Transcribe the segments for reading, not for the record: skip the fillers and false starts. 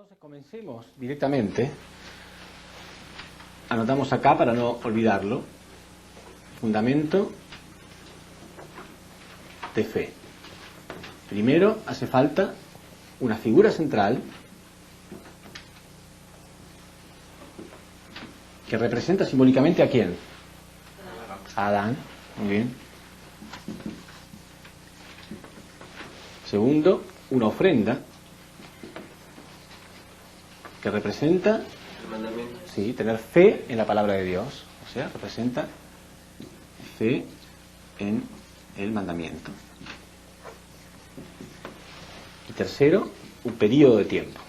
Entonces comencemos directamente. Anotamos acá para no olvidarlo. Fundamento de fe. Primero hace falta una figura central que representa simbólicamente ¿a quién? A Adán. Muy bien. Segundo, una ofrenda que representa el mandamiento. Sí, tener fe en la palabra de Dios, o sea, representa fe en el mandamiento. Y tercero, un periodo de tiempo.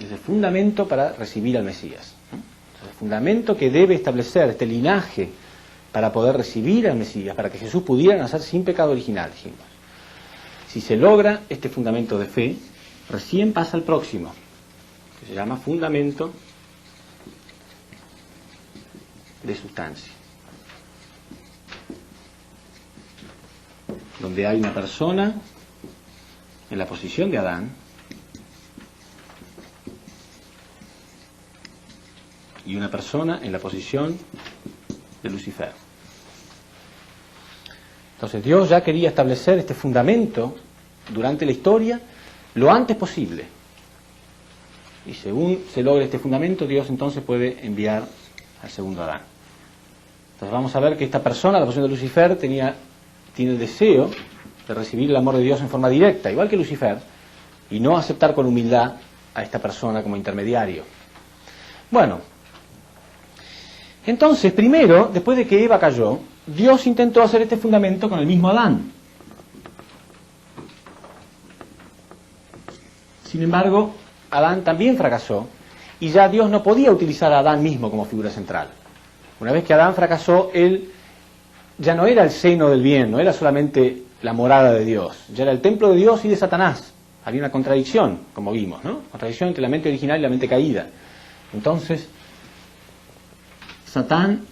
Es el fundamento para recibir al Mesías. Es el fundamento que debe establecer este linaje para poder recibir al Mesías, para que Jesús pudiera nacer sin pecado original, dijimos. Si se logra este fundamento de fe, recién pasa al próximo, que se llama fundamento de sustancia, donde hay una persona en la posición de Adán y una persona en la posición de Lucifer. Entonces Dios ya quería establecer este fundamento durante la historia lo antes posible. Y según se logre este fundamento, Dios entonces puede enviar al segundo Adán. Entonces vamos a ver que esta persona, la posición de Lucifer, tiene el deseo de recibir el amor de Dios en forma directa, igual que Lucifer, y no aceptar con humildad a esta persona como intermediario. Bueno, entonces primero, después de que Eva cayó, Dios intentó hacer este fundamento con el mismo Adán. Sin embargo, Adán también fracasó y ya Dios no podía utilizar a Adán mismo como figura central. Una vez que Adán fracasó, él ya no era el seno del bien, no era solamente la morada de Dios, ya era el templo de Dios y de Satanás. Había una contradicción, como vimos, ¿no? Contradicción entre la mente original y la mente caída. Entonces, Satán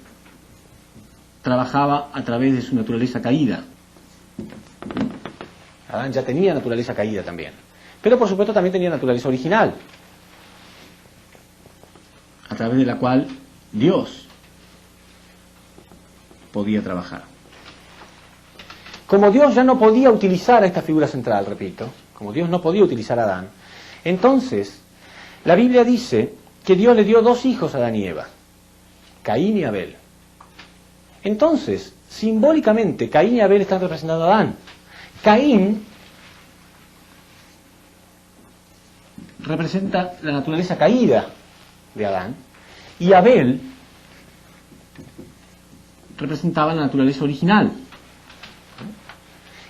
trabajaba a través de su naturaleza caída. Adán ya tenía naturaleza caída también. Pero por supuesto también tenía naturaleza original, a través de la cual Dios podía trabajar. Como Dios ya no podía utilizar a esta figura central, repito, como Dios no podía utilizar a Adán, entonces la Biblia dice que Dios le dio dos hijos a Adán y Eva, Caín y Abel. Entonces, simbólicamente, Caín y Abel están representando a Adán. Caín representa la naturaleza caída de Adán y Abel representaba la naturaleza original.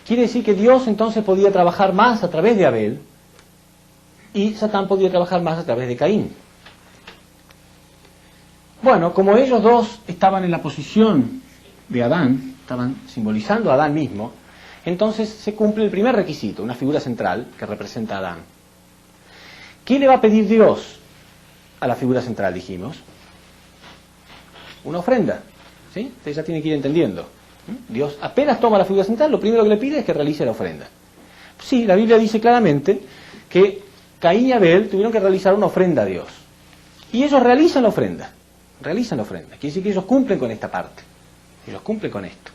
Quiere decir que Dios entonces podía trabajar más a través de Abel y Satán podía trabajar más a través de Caín. Bueno, como ellos dos estaban en la posición de Adán, estaban simbolizando a Adán mismo, entonces se cumple el primer requisito, una figura central que representa a Adán. ¿Qué le va a pedir Dios a la figura central, dijimos? Una ofrenda, ¿sí? Ustedes ya tienen que ir entendiendo. Dios apenas toma la figura central, lo primero que le pide es que realice la ofrenda. Sí, la Biblia dice claramente que Caín y Abel tuvieron que realizar una ofrenda a Dios. Y ellos realizan la ofrenda. Quiere decir que ellos cumplen con esta parte. Ellos cumplen con esto.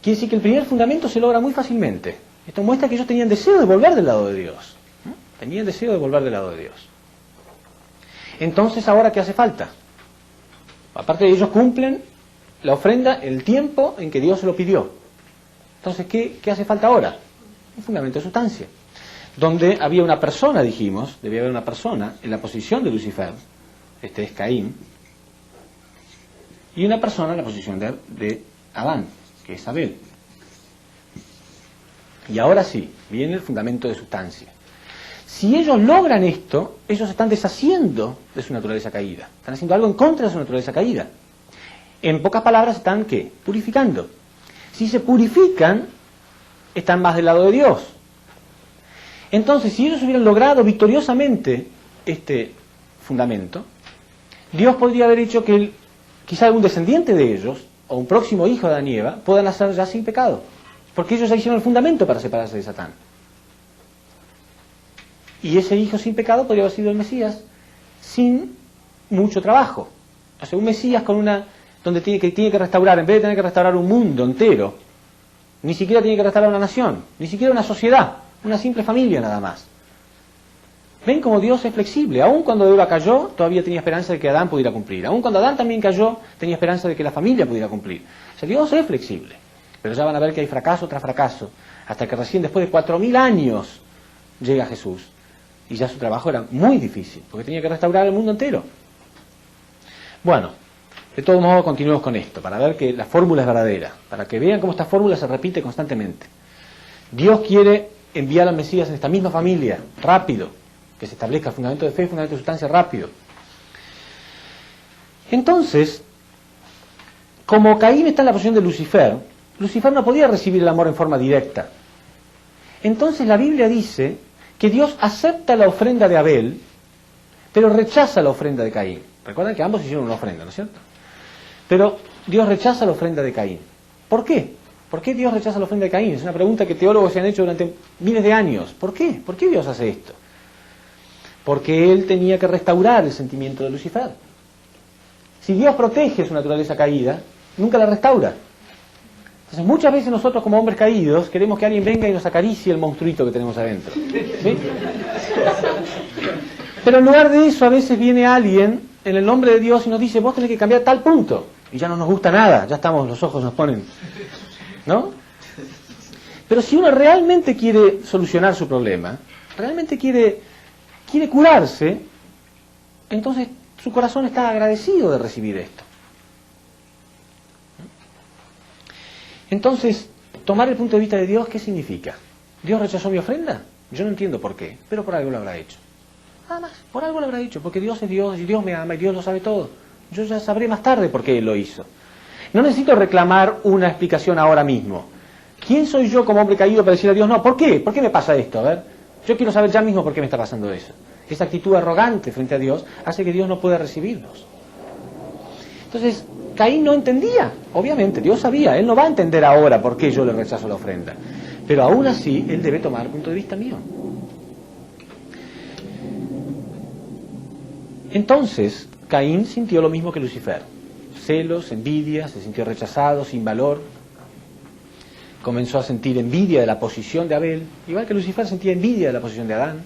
Quiere decir que el primer fundamento se logra muy fácilmente. Esto muestra que ellos tenían deseo de volver del lado de Dios. Tenían deseo de volver del lado de Dios. Entonces, ¿ahora qué hace falta? Aparte de ellos cumplen la ofrenda en el tiempo en que Dios se lo pidió. Entonces, ¿qué hace falta ahora? Un fundamento de sustancia. Donde había una persona, dijimos, debía haber una persona en la posición de Lucifer, este es Caín, y una persona en la posición de Adán, que es Abel. Y ahora sí, viene el fundamento de sustancia. Si ellos logran esto, ellos están deshaciendo de su naturaleza caída, están haciendo algo en contra de su naturaleza caída. En pocas palabras, están ¿qué? Purificando. Si se purifican, están más del lado de Dios. Entonces, si ellos hubieran logrado victoriosamente este fundamento, Dios podría haber hecho que quizá algún descendiente de ellos o un próximo hijo de Adán y Eva puedan nacer ya sin pecado, porque ellos ya hicieron el fundamento para separarse de Satán. Y ese hijo sin pecado podría haber sido el Mesías sin mucho trabajo. O sea, un Mesías con donde tiene que restaurar, en vez de tener que restaurar un mundo entero, ni siquiera tiene que restaurar una nación, ni siquiera una sociedad, una simple familia nada más. Ven cómo Dios es flexible. Aun cuando Eva cayó, todavía tenía esperanza de que Adán pudiera cumplir. Aun cuando Adán también cayó, tenía esperanza de que la familia pudiera cumplir. O sea, Dios es flexible. Pero ya van a ver que hay fracaso tras fracaso, hasta que recién después de 4000 años llega Jesús. Y ya su trabajo era muy difícil, porque tenía que restaurar el mundo entero. Bueno, de todos modos continuemos con esto, para ver que la fórmula es verdadera, para que vean cómo esta fórmula se repite constantemente. Dios quiere enviar al Mesías en esta misma familia, rápido, que se establezca el fundamento de fe y el fundamento de sustancia rápido. Entonces, como Caín está en la posición de Lucifer, Lucifer no podía recibir el amor en forma directa. Entonces la Biblia dice que Dios acepta la ofrenda de Abel, pero rechaza la ofrenda de Caín. Recuerdan que ambos hicieron una ofrenda, ¿no es cierto? Pero Dios rechaza la ofrenda de Caín. ¿Por qué? ¿Por qué Dios rechaza la ofrenda de Caín? Es una pregunta que teólogos se han hecho durante miles de años. ¿Por qué? ¿Por qué Dios hace esto? Porque Él tenía que restaurar el sentimiento de Lucifer. Si Dios protege su naturaleza caída, nunca la restaura. Entonces muchas veces nosotros como hombres caídos queremos que alguien venga y nos acaricie el monstruito que tenemos adentro. ¿Sí? Pero en lugar de eso a veces viene alguien en el nombre de Dios y nos dice, vos tenés que cambiar tal punto. Y ya no nos gusta nada, ya estamos, los ojos nos ponen, ¿no? Pero si uno realmente quiere solucionar su problema, realmente quiere curarse, entonces su corazón está agradecido de recibir esto. Entonces, tomar el punto de vista de Dios, ¿qué significa? ¿Dios rechazó mi ofrenda? Yo no entiendo por qué, pero por algo lo habrá hecho. Nada más, por algo lo habrá hecho, porque Dios es Dios y Dios me ama y Dios lo sabe todo. Yo ya sabré más tarde por qué Él lo hizo. No necesito reclamar una explicación ahora mismo. ¿Quién soy yo como hombre caído para decir a Dios, no, ¿por qué? ¿Por qué me pasa esto? A ver, yo quiero saber ya mismo por qué me está pasando eso. Esa actitud arrogante frente a Dios hace que Dios no pueda recibirnos. Entonces, Caín no entendía, obviamente, Dios sabía, él no va a entender ahora por qué yo le rechazo la ofrenda. Pero aún así, él debe tomar el punto de vista mío. Entonces, Caín sintió lo mismo que Lucifer. Celos, envidia, se sintió rechazado, sin valor. Comenzó a sentir envidia de la posición de Abel, igual que Lucifer sentía envidia de la posición de Adán.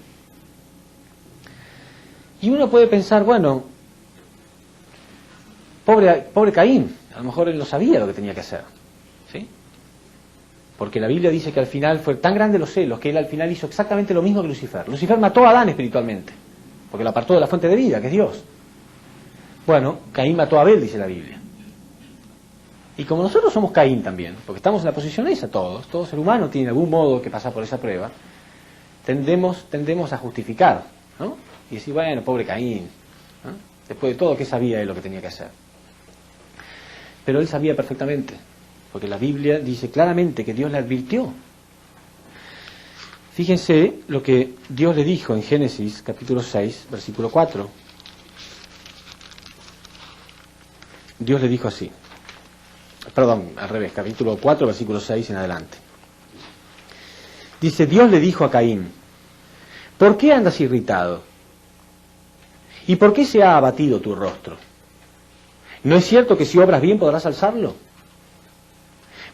Y uno puede pensar, bueno, pobre Caín, a lo mejor él no sabía lo que tenía que hacer, ¿sí? Porque la Biblia dice que al final fue tan grande los celos que él al final hizo exactamente lo mismo que Lucifer. Lucifer mató a Adán espiritualmente, porque lo apartó de la fuente de vida, que es Dios. Bueno, Caín mató a Abel, dice la Biblia. Y como nosotros somos Caín también, porque estamos en la posición esa todos, todo ser humano tiene algún modo que pasar por esa prueba, tendemos a justificar, ¿no? Y decir, bueno, pobre Caín, ¿no? Después de todo, ¿qué sabía él lo que tenía que hacer? Pero él sabía perfectamente, porque la Biblia dice claramente que Dios le advirtió. Fíjense lo que Dios le dijo en Génesis capítulo 6, versículo 4. Dios le dijo así. Perdón, al revés, capítulo 4, versículo 6 en adelante. Dice, Dios le dijo a Caín, ¿por qué andas irritado? ¿Y por qué se ha abatido tu rostro? ¿No es cierto que si obras bien podrás alzarlo?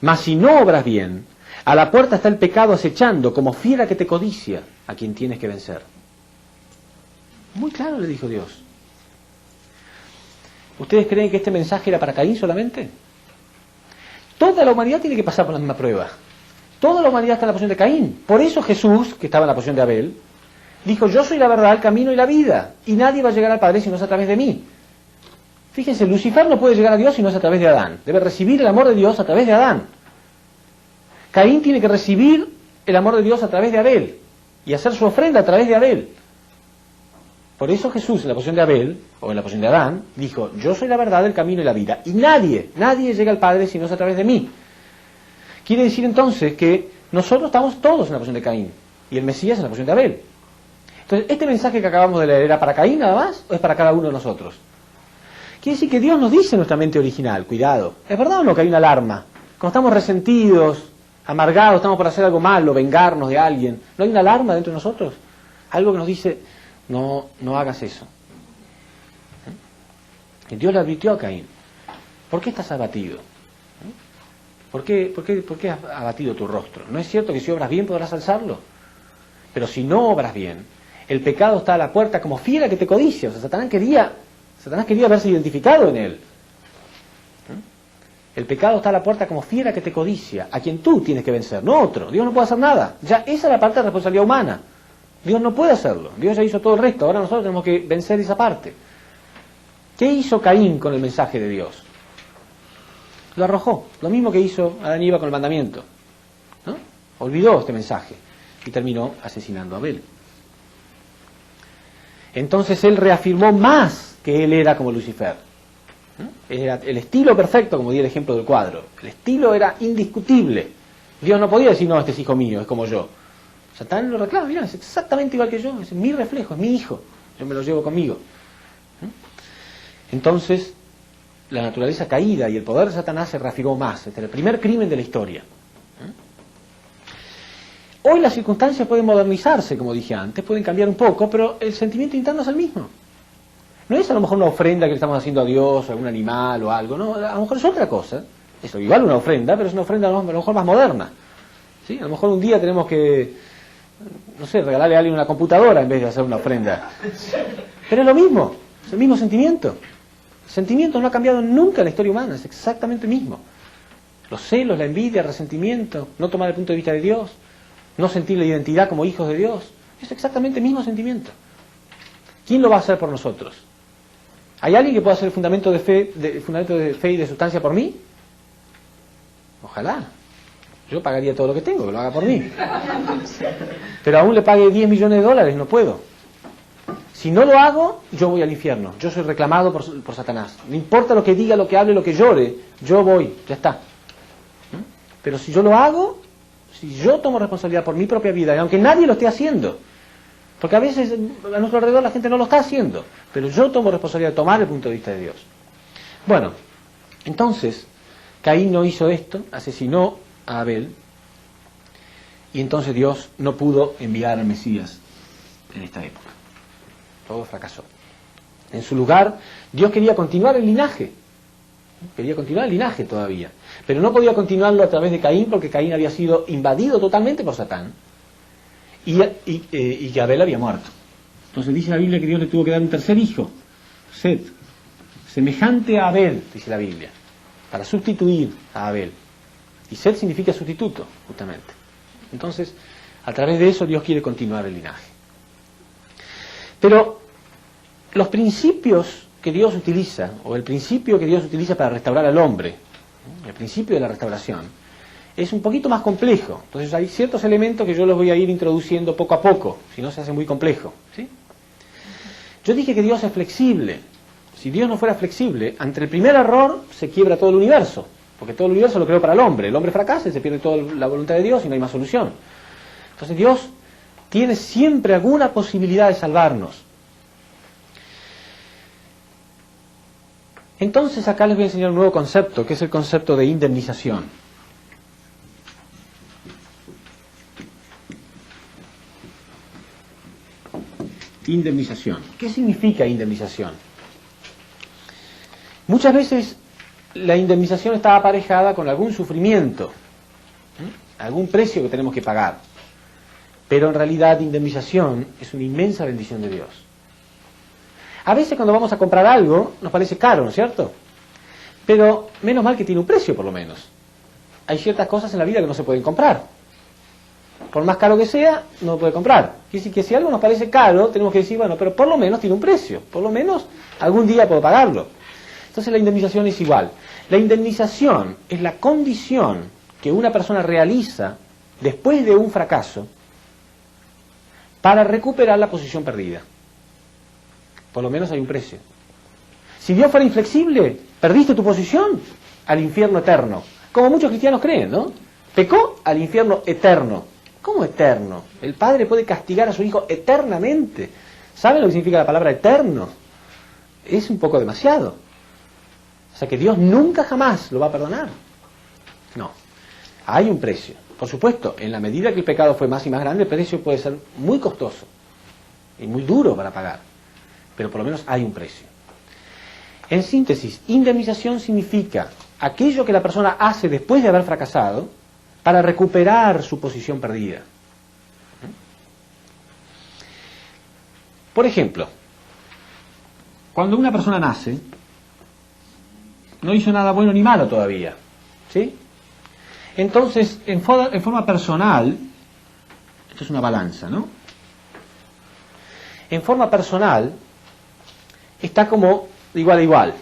Mas si no obras bien, a la puerta está el pecado acechando como fiera que te codicia, a quien tienes que vencer. Muy claro le dijo Dios. ¿Ustedes creen que este mensaje era para Caín solamente? Toda la humanidad tiene que pasar por la misma prueba. Toda la humanidad está en la posición de Caín. Por eso Jesús, que estaba en la posición de Abel, dijo, yo soy la verdad, el camino y la vida, y nadie va a llegar al Padre si no es a través de mí. Fíjense, Lucifer no puede llegar a Dios si no es a través de Adán. Debe recibir el amor de Dios a través de Adán. Caín tiene que recibir el amor de Dios a través de Abel, y hacer su ofrenda a través de Abel. Por eso Jesús, en la posición de Abel, o en la posición de Adán, dijo, yo soy la verdad, el camino y la vida, y nadie llega al Padre si no es a través de mí. Quiere decir entonces que nosotros estamos todos en la posición de Caín, y el Mesías en la posición de Abel. Entonces, ¿este mensaje que acabamos de leer era para Caín nada más, o es para cada uno de nosotros? Quiere decir que Dios nos dice en nuestra mente original, cuidado, ¿es verdad o no que hay una alarma? Cuando estamos resentidos, amargados, estamos por hacer algo malo, vengarnos de alguien, ¿no hay una alarma dentro de nosotros? Algo que nos dice, no hagas eso. Y Dios le advirtió a Caín, ¿por qué estás abatido? ¿Por qué has abatido tu rostro? ¿No es cierto que si obras bien podrás alzarlo? Pero si no obras bien, el pecado está a la puerta como fiera que te codicia. O sea, Satanás quería verse identificado en él. El pecado está a la puerta como fiera que te codicia, a quien tú tienes que vencer, no otro. Dios no puede hacer nada. Ya esa es la parte de responsabilidad humana. Dios no puede hacerlo. Dios ya hizo todo el resto. Ahora nosotros tenemos que vencer esa parte. ¿Qué hizo Caín con el mensaje de Dios? Lo arrojó. Lo mismo que hizo Adán y Eva con el mandamiento, ¿no? Olvidó este mensaje y terminó asesinando a Abel. Entonces él reafirmó más que él era como Lucifer. Era el estilo perfecto, como di el ejemplo del cuadro. El estilo era indiscutible. Dios no podía decir, no, este es hijo mío, es como yo. Satán lo reclama, mira, es exactamente igual que yo, es mi reflejo, es mi hijo, yo me lo llevo conmigo. Entonces, la naturaleza caída y el poder de Satanás se reafirmó más. Este era el primer crimen de la historia. Hoy las circunstancias pueden modernizarse, como dije antes, pueden cambiar un poco, pero el sentimiento interno es el mismo. No es a lo mejor una ofrenda que le estamos haciendo a Dios, o a algún animal o algo, no, a lo mejor es otra cosa. Es igual una ofrenda, pero es una ofrenda a lo mejor más moderna. ¿Sí? A lo mejor un día tenemos que, no sé, regalarle a alguien una computadora en vez de hacer una ofrenda. Pero es lo mismo, es el mismo sentimiento. El sentimiento no ha cambiado nunca en la historia humana, es exactamente el mismo. Los celos, la envidia, el resentimiento, no tomar el punto de vista de Dios, no sentir la identidad como hijos de Dios, es exactamente el mismo sentimiento. ¿Quién lo va a hacer por nosotros? ¿Hay alguien que pueda hacer el fundamento de fe y de sustancia por mí? Ojalá. Yo pagaría todo lo que tengo, que lo haga por mí. Pero aún le pague 10 millones de dólares, no puedo. Si no lo hago, yo voy al infierno. Yo soy reclamado por Satanás. No importa lo que diga, lo que hable, lo que llore, yo voy, ya está. Pero si yo lo hago, si yo tomo responsabilidad por mi propia vida, y aunque nadie lo esté haciendo, porque a veces a nuestro alrededor la gente no lo está haciendo, pero yo tomo responsabilidad de tomar el punto de vista de Dios. Bueno, entonces, Caín no hizo esto, asesinó a Abel, y entonces Dios no pudo enviar al Mesías en esta época. Todo fracasó. En su lugar, Dios quería continuar el linaje. Quería continuar el linaje todavía. Pero no podía continuarlo a través de Caín, porque Caín había sido invadido totalmente por Satán. Y que Abel había muerto. Entonces dice la Biblia que Dios le tuvo que dar un tercer hijo, Set, semejante a Abel, dice la Biblia, para sustituir a Abel. Y Set significa sustituto, justamente. Entonces, a través de eso Dios quiere continuar el linaje. Pero los principios que Dios utiliza, o el principio que Dios utiliza para restaurar al hombre, el principio de la restauración, es un poquito más complejo. Entonces hay ciertos elementos que yo los voy a ir introduciendo poco a poco, si no se hace muy complejo, ¿sí? Yo dije que Dios es flexible. Si Dios no fuera flexible, ante el primer error se quiebra todo el universo, porque todo el universo lo creó para el hombre fracasa y se pierde toda la voluntad de Dios y no hay más solución. Entonces Dios tiene siempre alguna posibilidad de salvarnos. Entonces acá les voy a enseñar un nuevo concepto, que es el concepto de indemnización. Indemnización. ¿Qué significa indemnización? Muchas veces la indemnización está aparejada con algún sufrimiento, algún precio que tenemos que pagar. Pero en realidad indemnización es una inmensa bendición de Dios. A veces cuando vamos a comprar algo nos parece caro, ¿no es cierto? Pero menos mal que tiene un precio por lo menos. Hay ciertas cosas en la vida que no se pueden comprar. Por más caro que sea, no lo puede comprar. Quiere decir que si algo nos parece caro, tenemos que decir, bueno, pero por lo menos tiene un precio. Por lo menos algún día puedo pagarlo. Entonces la indemnización es igual. La indemnización es la condición que una persona realiza después de un fracaso para recuperar la posición perdida. Por lo menos hay un precio. Si Dios fuera inflexible, perdiste tu posición al infierno eterno. Como muchos cristianos creen, ¿no? Pecó al infierno eterno. ¿Cómo eterno? El Padre puede castigar a su Hijo eternamente. ¿Saben lo que significa la palabra eterno? Es un poco demasiado. sea que Dios nunca jamás lo va a perdonar. No, hay un precio. Por supuesto, en la medida que el pecado fue más y más grande, el precio puede ser muy costoso y muy duro para pagar, pero por lo menos hay un precio. En síntesis, indemnización significa aquello que la persona hace después de haber fracasado para recuperar su posición perdida. Por ejemplo, cuando una persona nace, no hizo nada bueno ni malo todavía, ¿sí? Entonces, en forma personal, esto es una balanza, ¿no? En forma personal, está como de igual a igual.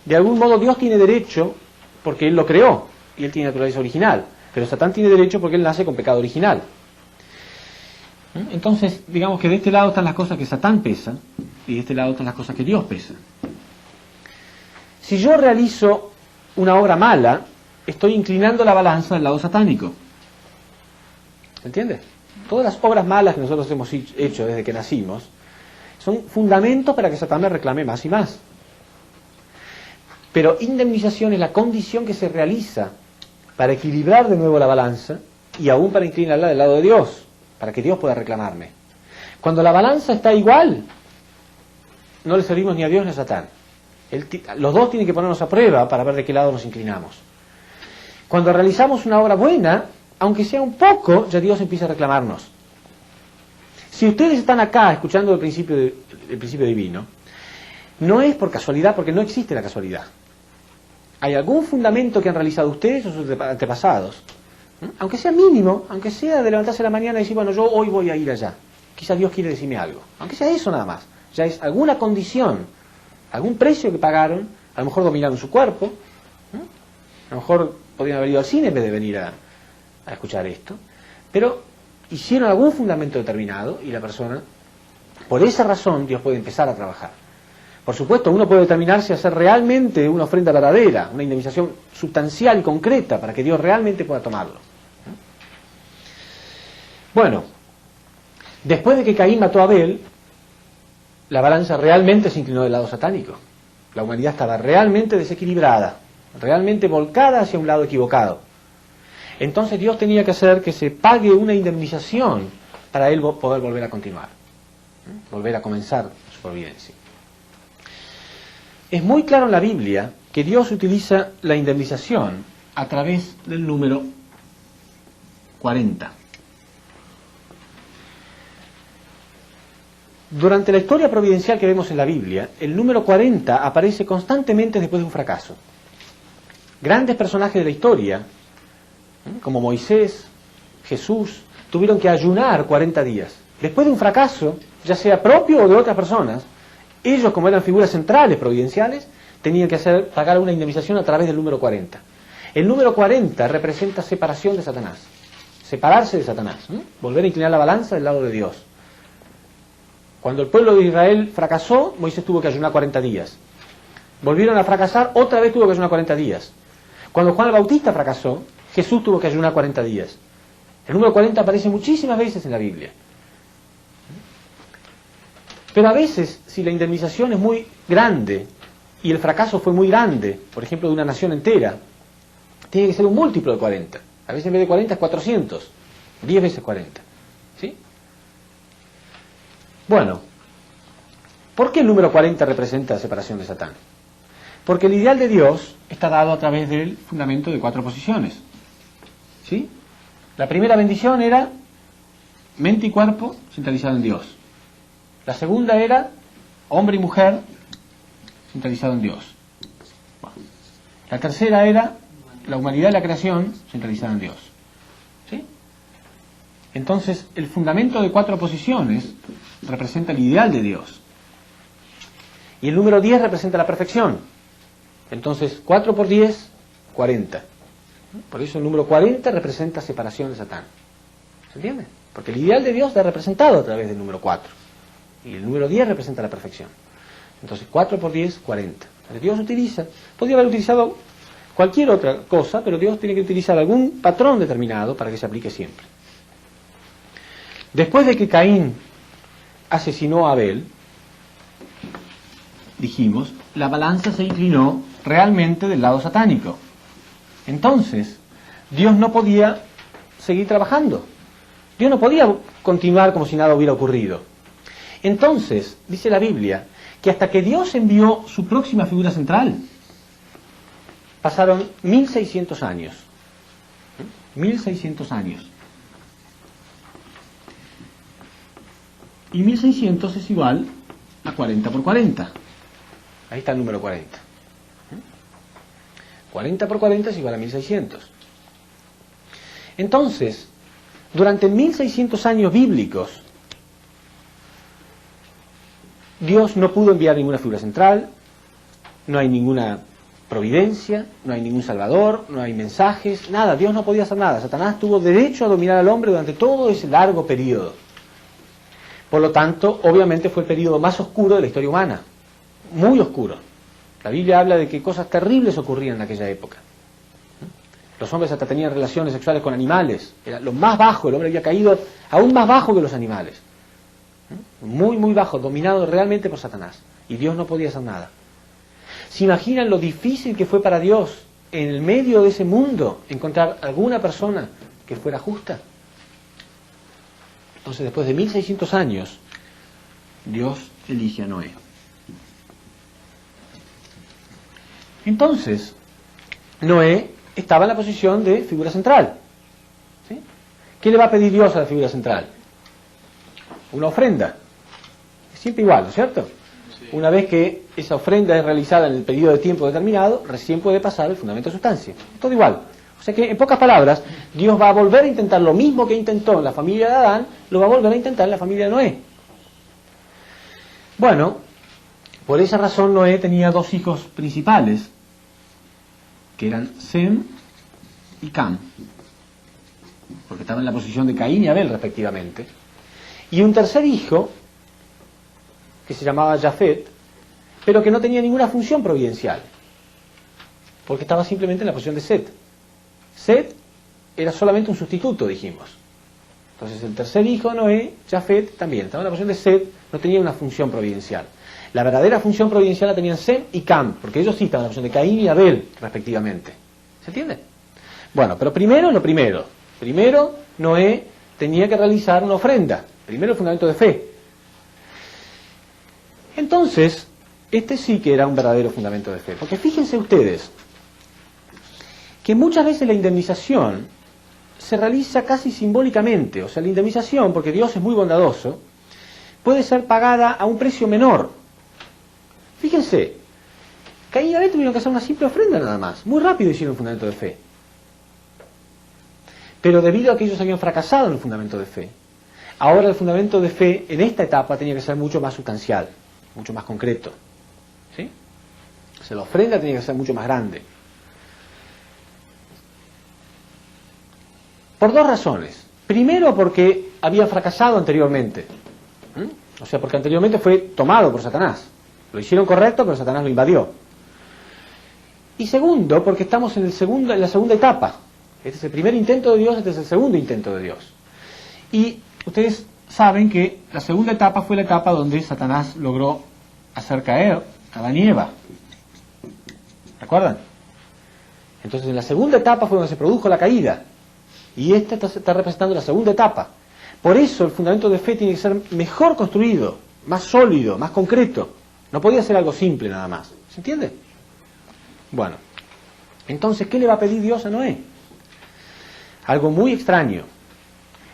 De algún modo Dios tiene derecho porque Él lo creó y Él tiene naturaleza original, pero Satán tiene derecho porque Él nace con pecado original. Entonces, digamos que de este lado están las cosas que Satán pesa y de este lado están las cosas que Dios pesa. Si yo realizo una obra mala, estoy inclinando la balanza del lado satánico. ¿Entiendes? Todas las obras malas que nosotros hemos hecho desde que nacimos son fundamentos para que Satán me reclame más y más. Pero indemnización es la condición que se realiza para equilibrar de nuevo la balanza y aún para inclinarla del lado de Dios, para que Dios pueda reclamarme. Cuando la balanza está igual, no le servimos ni a Dios ni a Satán. Los dos tienen que ponernos a prueba para ver de qué lado nos inclinamos. Cuando realizamos una obra buena, aunque sea un poco, ya Dios empieza a reclamarnos. Si ustedes están acá escuchando el principio divino, no es por casualidad, porque no existe la casualidad. Hay algún fundamento que han realizado ustedes o sus antepasados, aunque sea mínimo, aunque sea de levantarse la mañana y decir, bueno, yo hoy voy a ir allá. Quizá Dios quiere decirme algo. Aunque sea eso nada más. Ya es alguna condición, algún precio que pagaron, a lo mejor dominaron su cuerpo, a lo mejor podrían haber ido al cine en vez de venir a escuchar esto, pero hicieron algún fundamento determinado y la persona, por esa razón, Dios puede empezar a trabajar. Por supuesto, uno puede determinarse a hacer realmente una ofrenda verdadera, una indemnización sustancial y concreta para que Dios realmente pueda tomarlo. Bueno, después de que Caín mató a Abel, la balanza realmente se inclinó del lado satánico. La humanidad estaba realmente desequilibrada, realmente volcada hacia un lado equivocado. Entonces Dios tenía que hacer que se pague una indemnización para él poder volver a continuar, volver a comenzar su providencia. Es muy claro en la Biblia que Dios utiliza la indemnización a través del número 40. Durante la historia providencial que vemos en la Biblia, el número 40 aparece constantemente después de un fracaso. Grandes personajes de la historia, como Moisés, Jesús, tuvieron que ayunar 40 días. Después de un fracaso, ya sea propio o de otras personas, ellos, como eran figuras centrales providenciales, tenían que pagar una indemnización a través del número 40. El número 40 representa separación de Satanás, separarse de Satanás, volver a inclinar la balanza del lado de Dios. Cuando el pueblo de Israel fracasó, Moisés tuvo que ayunar 40 días. Volvieron a fracasar, otra vez tuvo que ayunar 40 días. Cuando Juan el Bautista fracasó, Jesús tuvo que ayunar 40 días. El número 40 aparece muchísimas veces en la Biblia. Pero a veces, si la indemnización es muy grande y el fracaso fue muy grande, por ejemplo de una nación entera, tiene que ser un múltiplo de 40. A veces en vez de 40 es 400, 10 veces 40. ¿Sí? Bueno, ¿por qué el número 40 representa la separación de Satán? Porque el ideal de Dios está dado a través del fundamento de 4 posiciones. ¿Sí? La primera bendición era mente y cuerpo centralizado en Dios. La segunda era hombre y mujer centralizado en Dios. Bueno. La tercera era la humanidad y la creación centralizada en Dios. ¿Sí? Entonces, el fundamento de 4 posiciones representa el ideal de Dios. Y el número 10 representa la perfección. Entonces, 4 por 10, 40. Por eso el número 40 representa separación de Satán. ¿Se entiende? Porque el ideal de Dios está representado a través del número 4. Y el número 10 representa la perfección. Entonces 4 por 10, 40. Entonces Dios utiliza, podría haber utilizado cualquier otra cosa, pero Dios tiene que utilizar algún patrón determinado para que se aplique siempre. Después de que Caín asesinó a Abel, dijimos, la balanza se inclinó realmente del lado satánico. Entonces, Dios no podía seguir trabajando. Dios no podía continuar como si nada hubiera ocurrido. Entonces, dice la Biblia, que hasta que Dios envió su próxima figura central, pasaron 1600 años. 1600 años. Y 1600 es igual a 40 por 40. Ahí está el número 40. 40 por 40 es igual a 1600. Entonces, durante 1600 años bíblicos, Dios no pudo enviar ninguna figura central, no hay ninguna providencia, no hay ningún salvador, no hay mensajes, nada, Dios no podía hacer nada. Satanás tuvo derecho a dominar al hombre durante todo ese largo periodo. Por lo tanto, obviamente fue el periodo más oscuro de la historia humana, muy oscuro. La Biblia habla de que cosas terribles ocurrían en aquella época. Los hombres hasta tenían relaciones sexuales con animales, era lo más bajo, el hombre había caído aún más bajo que los animales. Muy, muy bajo, dominado realmente por Satanás. Y Dios no podía hacer nada. ¿Se imaginan lo difícil que fue para Dios, en el medio de ese mundo, encontrar alguna persona que fuera justa? Entonces, después de 1600 años, Dios elige a Noé. Entonces, Noé estaba en la posición de figura central. ¿Sí? ¿Qué le va a pedir Dios a la figura central? Una ofrenda. Es siempre igual, ¿no es cierto? Sí. Una vez que esa ofrenda es realizada en el periodo de tiempo determinado, recién puede pasar el fundamento de sustancia. Todo igual. O sea que, en pocas palabras, Dios va a volver a intentar lo mismo que intentó en la familia de Adán, lo va a volver a intentar en la familia de Noé. Bueno, por esa razón Noé tenía dos hijos principales, que eran Sem y Cam, porque estaban en la posición de Caín y Abel respectivamente, y un tercer hijo que se llamaba Jafet, pero que no tenía ninguna función providencial, porque estaba simplemente en la posición de Set. Set era solamente un sustituto, dijimos. Entonces el tercer hijo, Noé, Jafet, también estaba en la posición de Set, no tenía una función providencial. La verdadera función providencial la tenían Sem y Cam, porque ellos sí estaban en la posición de Caín y Abel, respectivamente. ¿Se entiende? Bueno, pero primero lo primero. Primero, Noé tenía que realizar una ofrenda. Primero el fundamento de fe. Entonces, este sí que era un verdadero fundamento de fe. Porque fíjense ustedes que muchas veces la indemnización se realiza casi simbólicamente. O sea, la indemnización, porque Dios es muy bondadoso, puede ser pagada a un precio menor. Fíjense, Caín y Abel tuvieron que hacer una simple ofrenda nada más. Muy rápido hicieron un fundamento de fe. Pero debido a que ellos habían fracasado en el fundamento de fe, ahora el fundamento de fe en esta etapa tenía que ser mucho más sustancial, mucho más concreto. ¿Sí? O sea, la ofrenda tenía que ser mucho más grande. Por dos razones. Primero, porque había fracasado anteriormente. O sea, porque anteriormente fue tomado por Satanás. Lo hicieron correcto, pero Satanás lo invadió. Y segundo, porque estamos en la segunda etapa. Este es el primer intento de Dios, este es el segundo intento de Dios. Y ustedes saben que la segunda etapa fue la etapa donde Satanás logró hacer caer a Adán y Eva. ¿Recuerdan? Entonces en la segunda etapa fue donde se produjo la caída. Y esta está representando la segunda etapa. Por eso el fundamento de fe tiene que ser mejor construido, más sólido, más concreto. No podía ser algo simple nada más. ¿Se entiende? Bueno, entonces, ¿qué le va a pedir Dios a Noé? Algo muy extraño.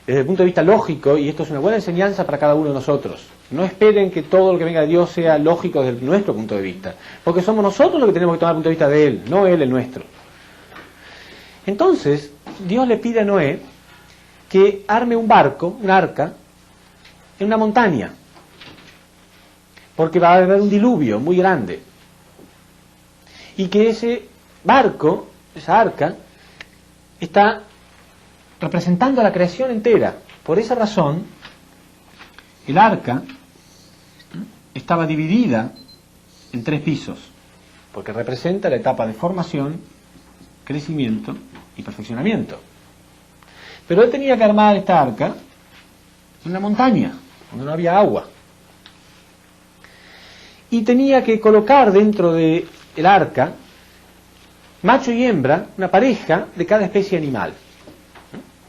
Desde el punto de vista lógico, y esto es una buena enseñanza para cada uno de nosotros. No esperen que todo lo que venga de Dios sea lógico desde nuestro punto de vista. Porque somos nosotros los que tenemos que tomar el punto de vista de Él, no Él el nuestro. Entonces, Dios le pide a Noé que arme un barco, un arca, en una montaña. Porque va a haber un diluvio muy grande. Y que ese barco, esa arca, está representando a la creación entera. Por esa razón, el arca estaba dividida en 3 pisos, porque representa la etapa de formación, crecimiento y perfeccionamiento. Pero él tenía que armar esta arca en una montaña, donde no había agua. Y tenía que colocar dentro del arca macho y hembra, una pareja de cada especie animal.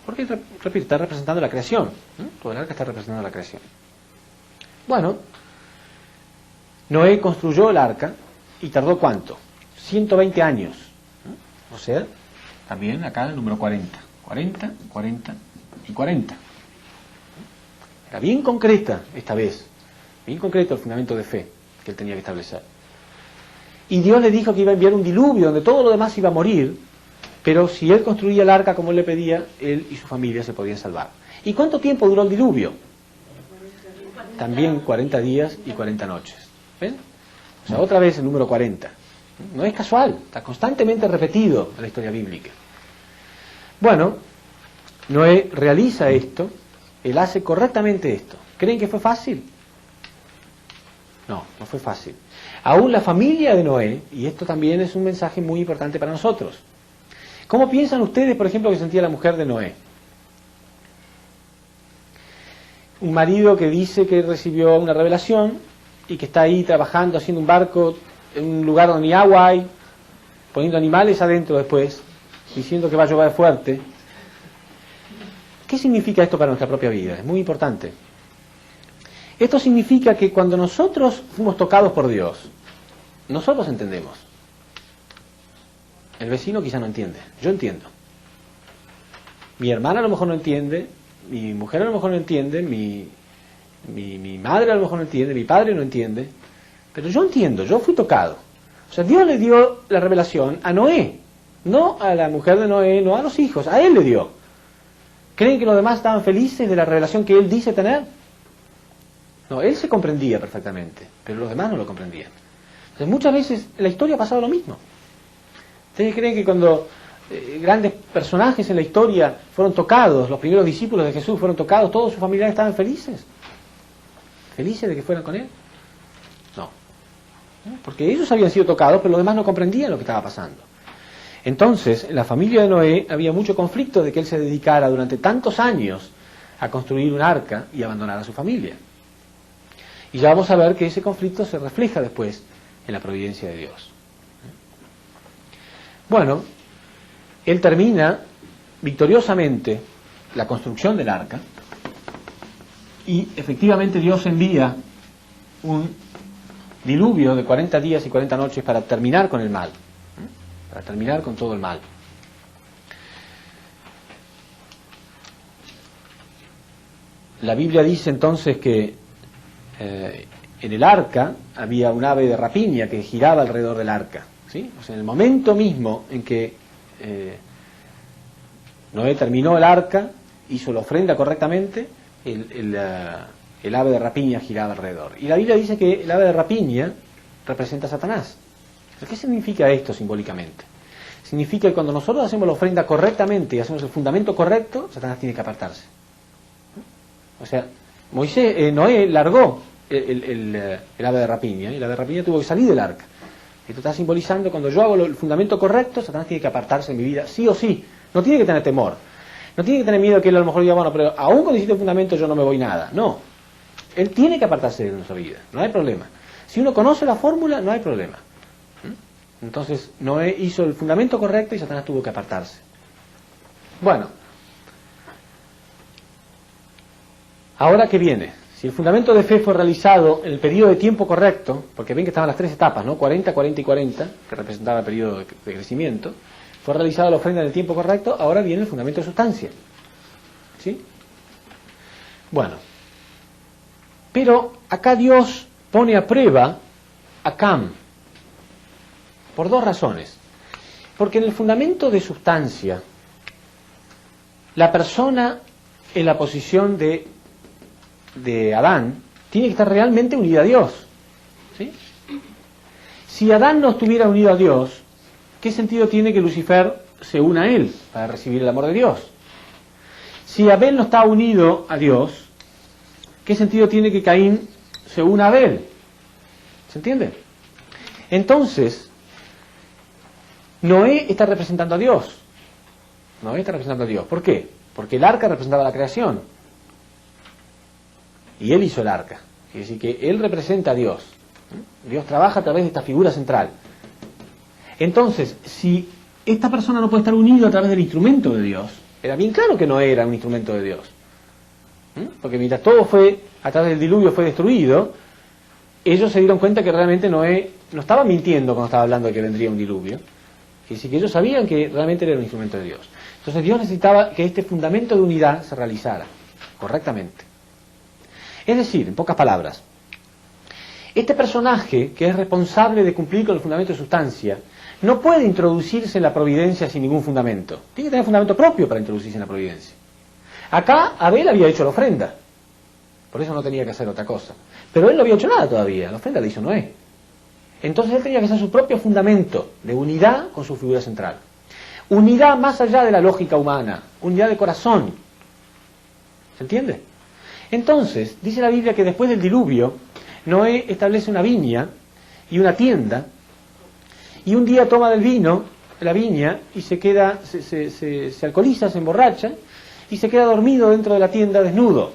Porque, repito, está representando la creación. Todo el arca está representando la creación. Bueno, Noé construyó el arca y tardó ¿cuánto? 120 años. O sea, también acá el número 40. 40, 40 y 40. Era bien concreta esta vez. Bien concreto el fundamento de fe que él tenía que establecer. Y Dios le dijo que iba a enviar un diluvio donde todo lo demás iba a morir, pero si él construía el arca como él le pedía, él y su familia se podían salvar. ¿Y cuánto tiempo duró el diluvio? También 40 días y 40 noches. ¿Ven? O sea, otra vez el número 40. No es casual, está constantemente repetido en la historia bíblica. Bueno, Noé realiza esto, él hace correctamente esto. ¿Creen que fue fácil? No, no fue fácil. Aún la familia de Noé, y esto también es un mensaje muy importante para nosotros. ¿Cómo piensan ustedes, por ejemplo, que sentía la mujer de Noé? Un marido que dice que recibió una revelación y que está ahí trabajando, haciendo un barco en un lugar donde ni agua hay, poniendo animales adentro después, diciendo que va a llover fuerte. ¿Qué significa esto para nuestra propia vida? Es muy importante. Esto significa que cuando nosotros fuimos tocados por Dios, nosotros entendemos. El vecino quizá no entiende, yo entiendo. Mi hermana a lo mejor no entiende, mi mujer a lo mejor no entiende, mi madre a lo mejor no entiende, mi padre no entiende, pero yo entiendo, yo fui tocado. O sea, Dios le dio la revelación a Noé, no a la mujer de Noé, no a los hijos, a él le dio. ¿Creen que los demás estaban felices de la revelación que él dice tener? No, él se comprendía perfectamente, pero los demás no lo comprendían. Entonces, muchas veces en la historia ha pasado lo mismo. ¿Ustedes creen que cuando grandes personajes en la historia fueron tocados, los primeros discípulos de Jesús fueron tocados, todos sus familiares estaban felices? ¿Felices de que fueran con él? No. Porque ellos habían sido tocados, pero los demás no comprendían lo que estaba pasando. Entonces, en la familia de Noé había mucho conflicto de que él se dedicara durante tantos años a construir un arca y abandonar a su familia. Y ya vamos a ver que ese conflicto se refleja después en la providencia de Dios. Bueno, él termina victoriosamente la construcción del arca y efectivamente Dios envía un diluvio de 40 días y 40 noches para terminar con el mal, para terminar con todo el mal. La Biblia dice entonces que en el arca había un ave de rapiña que giraba alrededor del arca, ¿sí? O sea, en el momento mismo en que Noé terminó el arca, hizo la ofrenda correctamente, el ave de rapiña giraba alrededor. Y la Biblia dice que el ave de rapiña representa a Satanás. ¿Qué significa esto simbólicamente? Significa que cuando nosotros hacemos la ofrenda correctamente y hacemos el fundamento correcto, Satanás tiene que apartarse. O sea, Noé largó el ave de rapiña y el ave de rapiña tuvo que salir del arca. Esto está simbolizando cuando yo hago el fundamento correcto, Satanás tiene que apartarse de mi vida, sí o sí. No tiene que tener temor. No tiene que tener miedo que él a lo mejor diga, bueno, pero aún cuando hiciste el fundamento yo no me voy nada. No. Él tiene que apartarse de nuestra vida. No hay problema. Si uno conoce la fórmula, no hay problema. Entonces, Noé hizo el fundamento correcto y Satanás tuvo que apartarse. Bueno. Ahora, ¿qué viene? Si el fundamento de fe fue realizado en el periodo de tiempo correcto, porque ven que estaban las tres etapas, ¿no? 40, 40 y 40, que representaba el periodo de crecimiento, fue realizada la ofrenda en el tiempo correcto, ahora viene el fundamento de sustancia. ¿Sí? Bueno. Pero acá Dios pone a prueba a Cam, por dos razones. Porque en el fundamento de sustancia, la persona en la posición de Adán tiene que estar realmente unida a Dios. ¿Sí? Si Adán no estuviera unido a Dios, ¿qué sentido tiene que Lucifer se una a él para recibir el amor de Dios? Si Abel no está unido a Dios, ¿qué sentido tiene que Caín se una a Abel? ¿Se entiende? Entonces, Noé está representando a Dios. Noé está representando a Dios. ¿Por qué? Porque el arca representaba la creación. Y él hizo el arca. Es decir, que él representa a Dios. Dios trabaja a través de esta figura central. Entonces, si esta persona no puede estar unido a través del instrumento de Dios. Era bien claro que Noé era un instrumento de Dios. Porque mientras todo fue, a través del diluvio fue destruido, ellos se dieron cuenta que realmente Noé no estaba mintiendo cuando estaba hablando de que vendría un diluvio. Es decir, que ellos sabían que realmente era un instrumento de Dios. Entonces Dios necesitaba que este fundamento de unidad se realizara correctamente. Es decir, en pocas palabras, este personaje que es responsable de cumplir con el fundamento de sustancia no puede introducirse en la providencia sin ningún fundamento. Tiene que tener fundamento propio para introducirse en la providencia. Acá Abel había hecho la ofrenda, por eso no tenía que hacer otra cosa. Pero él no había hecho nada todavía, la ofrenda la hizo Noé. Entonces él tenía que hacer su propio fundamento de unidad con su figura central. Unidad más allá de la lógica humana, unidad de corazón. ¿Se entiende? Entonces, dice la Biblia que después del diluvio, Noé establece una viña y una tienda, y un día toma del vino, la viña, y se queda, se alcoholiza, se emborracha, y se queda dormido dentro de la tienda desnudo.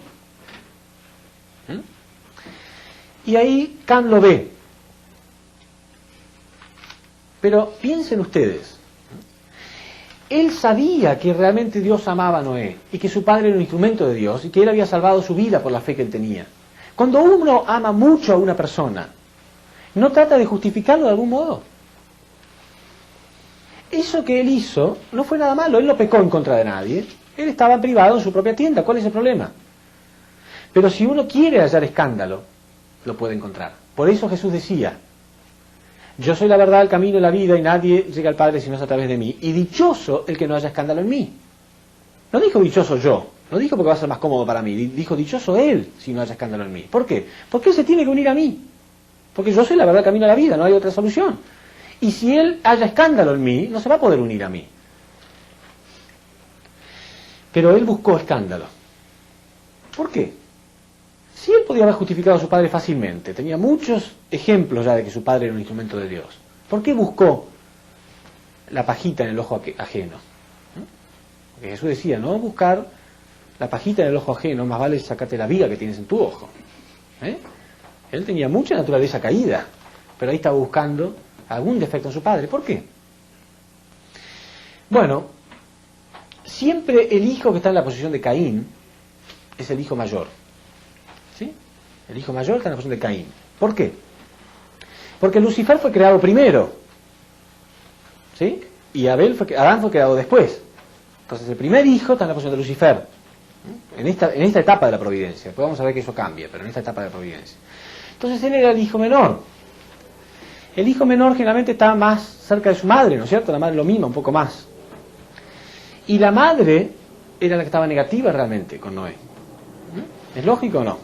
Y ahí Cam lo ve. Pero piensen ustedes, él sabía que realmente Dios amaba a Noé, y que su padre era un instrumento de Dios, y que él había salvado su vida por la fe que él tenía. Cuando uno ama mucho a una persona, ¿no trata de justificarlo de algún modo? Eso que él hizo no fue nada malo, él no pecó en contra de nadie, él estaba privado en su propia tienda, ¿cuál es el problema? Pero si uno quiere hallar escándalo, lo puede encontrar. Por eso Jesús decía, yo soy la verdad, el camino y la vida, y nadie llega al Padre si no es a través de mí. Y dichoso el que no haya escándalo en mí. No dijo dichoso yo, no dijo porque va a ser más cómodo para mí, dijo dichoso él si no haya escándalo en mí. ¿Por qué? Porque él se tiene que unir a mí. Porque yo soy la verdad, el camino y la vida, no hay otra solución. Y si él haya escándalo en mí, no se va a poder unir a mí. Pero él buscó escándalo. ¿Por qué? Si él podía haber justificado a su padre fácilmente, tenía muchos ejemplos ya de que su padre era un instrumento de Dios. ¿Por qué buscó la pajita en el ojo ajeno? Porque Jesús decía, no buscar la pajita en el ojo ajeno, más vale sacarte la viga que tienes en tu ojo. Él tenía mucha naturaleza caída, pero ahí estaba buscando algún defecto en su padre. ¿Por qué? Bueno, siempre el hijo que está en la posición de Caín es el hijo mayor. ¿Sí? El hijo mayor está en la posición de Caín. ¿Por qué? Porque Lucifer fue creado primero. ¿Sí? Y Adán fue creado después. Entonces el primer hijo está en la posición de Lucifer. En esta etapa de la providencia. Después vamos a ver que eso cambia, pero en esta etapa de la providencia. Entonces él era el hijo menor. El hijo menor generalmente está más cerca de su madre, ¿no es cierto? La madre lo mima un poco más. Y la madre era la que estaba negativa realmente con Noé. ¿Es lógico o no?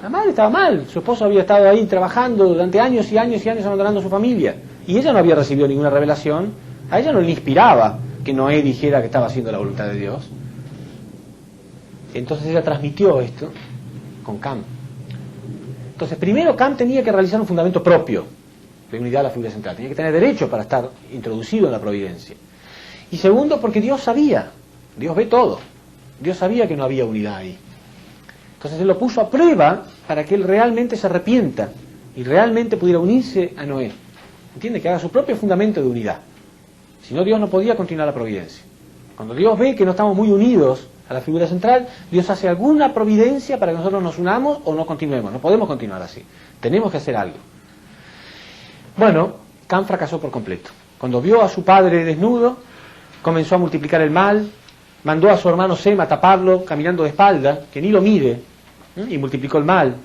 La madre estaba mal. Su esposo había estado ahí trabajando durante años y años y años abandonando a su familia. Y ella no había recibido ninguna revelación. A ella no le inspiraba que Noé dijera que estaba haciendo la voluntad de Dios. Entonces ella transmitió esto con Cam. Entonces primero Cam tenía que realizar un fundamento propio de unidad de la figura central. Tenía que tener derecho para estar introducido en la providencia. Y segundo, porque Dios sabía. Dios ve todo. Dios sabía que no había unidad ahí. Entonces él lo puso a prueba para que él realmente se arrepienta y realmente pudiera unirse a Noé. ¿Entiende? Que haga su propio fundamento de unidad. Si no, Dios no podía continuar la providencia. Cuando Dios ve que no estamos muy unidos a la figura central, Dios hace alguna providencia para que nosotros nos unamos o no continuemos. No podemos continuar así. Tenemos que hacer algo. Bueno, Cam fracasó por completo. Cuando vio a su padre desnudo, comenzó a multiplicar el mal, mandó a su hermano Sem a taparlo caminando de espalda, que ni lo mire, y multiplicó el mal,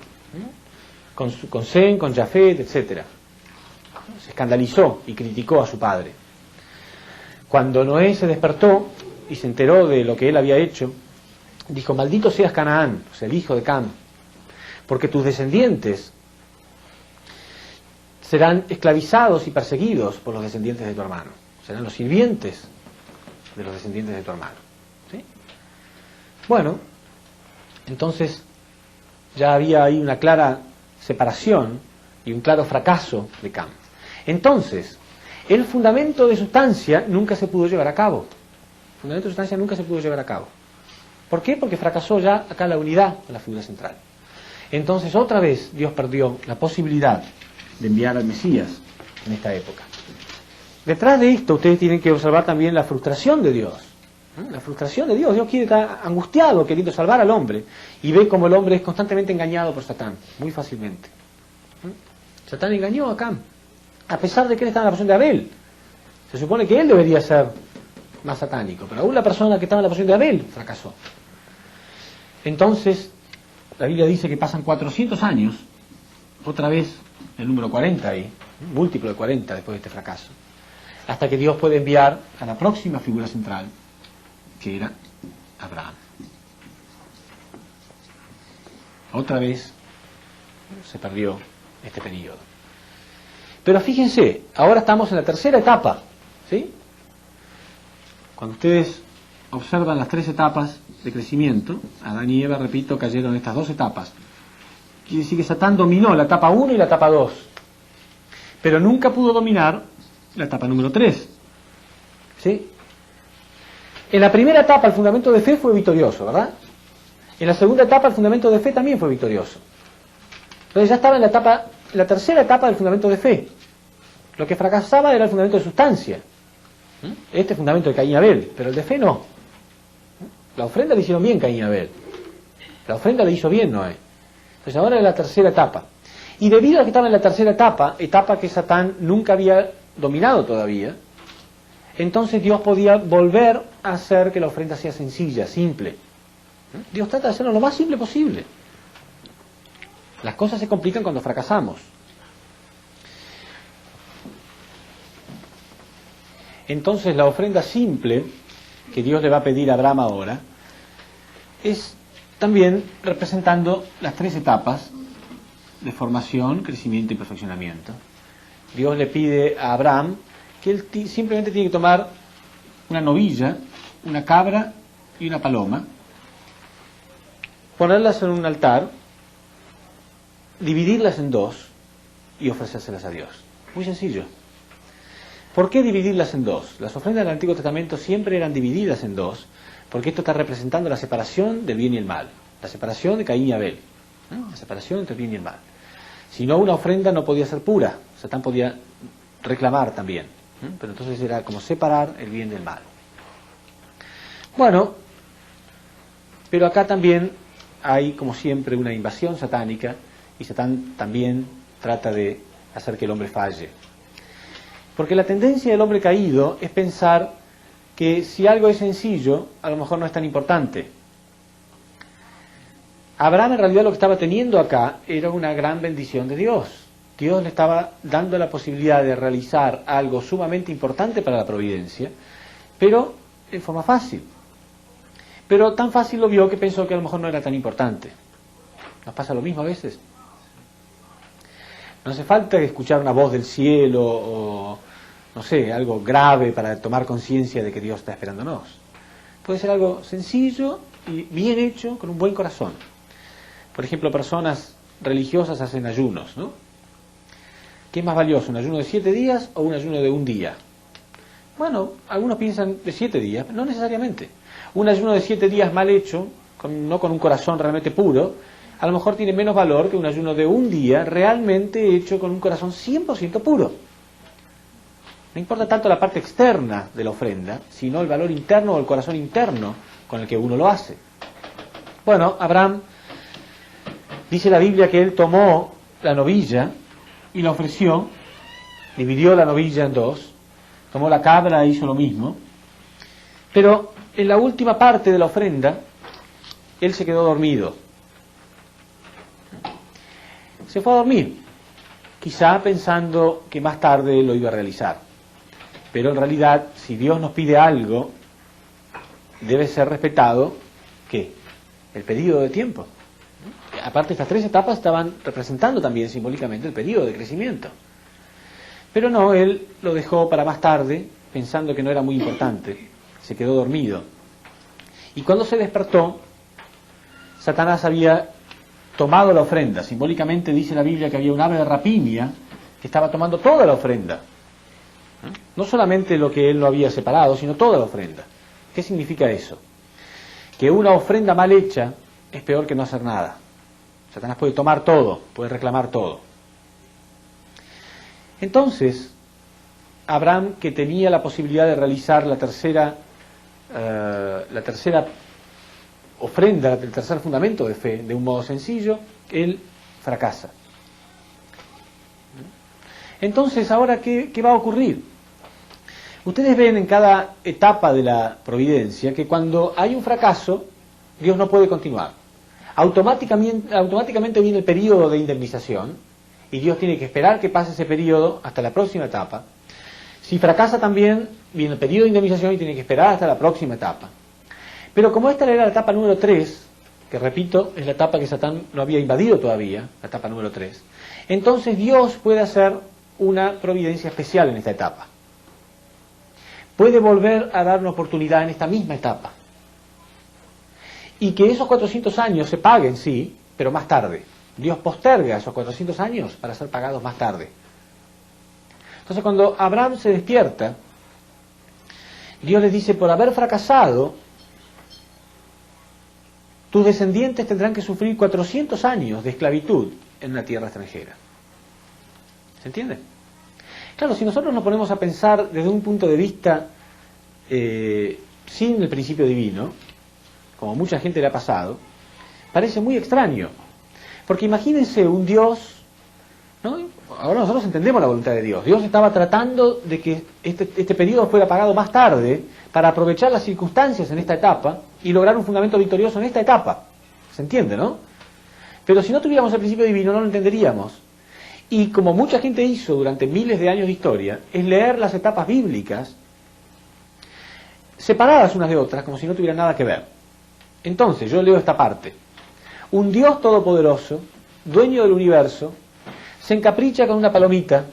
con Sem, con Jafet, etc. Se escandalizó y criticó a su padre. Cuando Noé se despertó y se enteró de lo que él había hecho, dijo, maldito seas Canaán, o sea, el hijo de Cam, porque tus descendientes serán esclavizados y perseguidos por los descendientes de tu hermano. Serán los sirvientes de los descendientes de tu hermano. ¿Sí? Bueno, entonces ya había ahí una clara separación y un claro fracaso de Cam. Entonces, el fundamento de sustancia nunca se pudo llevar a cabo. El fundamento de sustancia nunca se pudo llevar a cabo. ¿Por qué? Porque fracasó ya acá la unidad de la figura central. Entonces, otra vez Dios perdió la posibilidad de enviar al Mesías en esta época. detrás de esto ustedes tienen que observar también la frustración de Dios. La frustración de Dios. Dios quiere estar angustiado, queriendo salvar al hombre, y ve como el hombre es constantemente engañado por Satán, muy fácilmente. Satán engañó a Cam, a pesar de que él estaba en la posición de Abel. Se supone que él debería ser más satánico, pero aún la persona que estaba en la posición de Abel fracasó. Entonces, la Biblia dice que pasan 400 años, otra vez el número 40 ahí, múltiplo de 40 después de este fracaso, hasta que Dios puede enviar a la próxima figura central, que era Abraham. Otra vez se perdió este periodo. Pero fíjense, ahora estamos en la tercera etapa, ¿sí? Cuando ustedes observan las 3 etapas de crecimiento, Adán y Eva, repito, cayeron en estas 2 etapas. Quiere decir que Satán dominó la etapa 1 y la etapa 2, pero nunca pudo dominar la etapa número 3. ¿Sí? En la primera etapa el fundamento de fe fue victorioso, ¿verdad? En la segunda etapa el fundamento de fe también fue victorioso. Entonces ya estaba en la tercera etapa del fundamento de fe. Lo que fracasaba era el fundamento de sustancia. Este fundamento de Caín y Abel, pero el de fe no. La ofrenda le hicieron bien Caín y Abel. La ofrenda le hizo bien Noé. Entonces ahora es la tercera etapa. Y debido a que estaba en la tercera etapa, etapa que Satán nunca había dominado todavía, entonces Dios podía volver a hacer que la ofrenda sea sencilla, simple. Dios trata de hacerlo lo más simple posible. Las cosas se complican cuando fracasamos. Entonces la ofrenda simple que Dios le va a pedir a Abraham ahora es también representando las 3 etapas de formación, crecimiento y perfeccionamiento. Dios le pide a Abraham que él simplemente tiene que tomar una novilla, una cabra y una paloma, ponerlas en un altar, dividirlas en 2 y ofrecérselas a Dios. Muy sencillo. ¿Por qué dividirlas en 2? Las ofrendas del Antiguo Testamento siempre eran divididas en 2, porque esto está representando la separación del bien y el mal, la separación de Caín y Abel, ¿no? La separación entre el bien y el mal. Si no, una ofrenda no podía ser pura, Satán podía reclamar también, ¿no? Pero entonces era como separar el bien del mal. Bueno, pero acá también hay, como siempre, una invasión satánica, y Satán también trata de hacer que el hombre falle. Porque la tendencia del hombre caído es pensar que si algo es sencillo, a lo mejor no es tan importante. Abraham en realidad lo que estaba teniendo acá era una gran bendición de Dios. Dios le estaba dando la posibilidad de realizar algo sumamente importante para la providencia, pero en forma fácil. Pero tan fácil lo vio que pensó que a lo mejor no era tan importante. ¿Nos pasa lo mismo a veces? No hace falta escuchar una voz del cielo o, no sé, algo grave para tomar conciencia de que Dios está esperándonos. Puede ser algo sencillo y bien hecho, con un buen corazón. Por ejemplo, personas religiosas hacen ayunos, ¿no? ¿Qué es más valioso, un ayuno de 7 días o un ayuno de 1 día? Bueno, algunos piensan de 7 días, no necesariamente. Un ayuno de 7 días mal hecho, no con un corazón realmente puro, a lo mejor tiene menos valor que un ayuno de 1 día realmente hecho con un corazón 100% puro. No importa tanto la parte externa de la ofrenda, sino el valor interno o el corazón interno con el que uno lo hace. Bueno, Abraham, dice la Biblia que él tomó la novilla y la ofreció, dividió la novilla en 2, tomó la cabra e hizo lo mismo, pero en la última parte de la ofrenda, él se quedó dormido. Se fue a dormir, quizá pensando que más tarde lo iba a realizar. Pero en realidad, si Dios nos pide algo, debe ser respetado, ¿qué? El periodo de tiempo. Aparte, estas 3 etapas estaban representando también simbólicamente el periodo de crecimiento. Pero no, él lo dejó para más tarde, pensando que no era muy importante. Se quedó dormido. Y cuando se despertó, Satanás había tomado la ofrenda. Simbólicamente dice la Biblia que había un ave de rapiña que estaba tomando toda la ofrenda. No solamente lo que él no había separado, sino toda la ofrenda. ¿Qué significa eso? Que una ofrenda mal hecha es peor que no hacer nada. Satanás puede tomar todo, puede reclamar todo. Entonces, Abraham, que tenía la posibilidad de realizar la tercera ofrenda, el tercer fundamento de fe, de un modo sencillo, él fracasa. Entonces, ahora, ¿qué va a ocurrir? Ustedes ven en cada etapa de la providencia que cuando hay un fracaso, Dios no puede continuar. Automáticamente viene el periodo de indemnización y Dios tiene que esperar que pase ese periodo hasta la próxima etapa. Si fracasa también, viene el periodo de indemnización y tiene que esperar hasta la próxima etapa. Pero como esta era la etapa número 3, que repito, es la etapa que Satán no había invadido todavía, la etapa número 3, entonces Dios puede hacer una providencia especial en esta etapa. Puede volver a dar una oportunidad en esta misma etapa. Y que esos 400 años se paguen, sí, pero más tarde. Dios posterga esos 400 años para ser pagados más tarde. Entonces, cuando Abraham se despierta, Dios les dice, por haber fracasado, tus descendientes tendrán que sufrir 400 años de esclavitud en una tierra extranjera. ¿Se entiende? Claro, si nosotros nos ponemos a pensar desde un punto de vista sin el principio divino, como mucha gente le ha pasado, parece muy extraño. Porque imagínense un Dios, ¿no? Ahora nosotros entendemos la voluntad de Dios. Dios estaba tratando de que este periodo fuera pagado más tarde para aprovechar las circunstancias en esta etapa y lograr un fundamento victorioso en esta etapa. ¿Se entiende, no? Pero si no tuviéramos el principio divino no lo entenderíamos. Y como mucha gente hizo durante miles de años de historia, es leer las etapas bíblicas separadas unas de otras, como si no tuvieran nada que ver. Entonces, yo leo esta parte. Un Dios todopoderoso, dueño del universo, se encapricha con una palomita,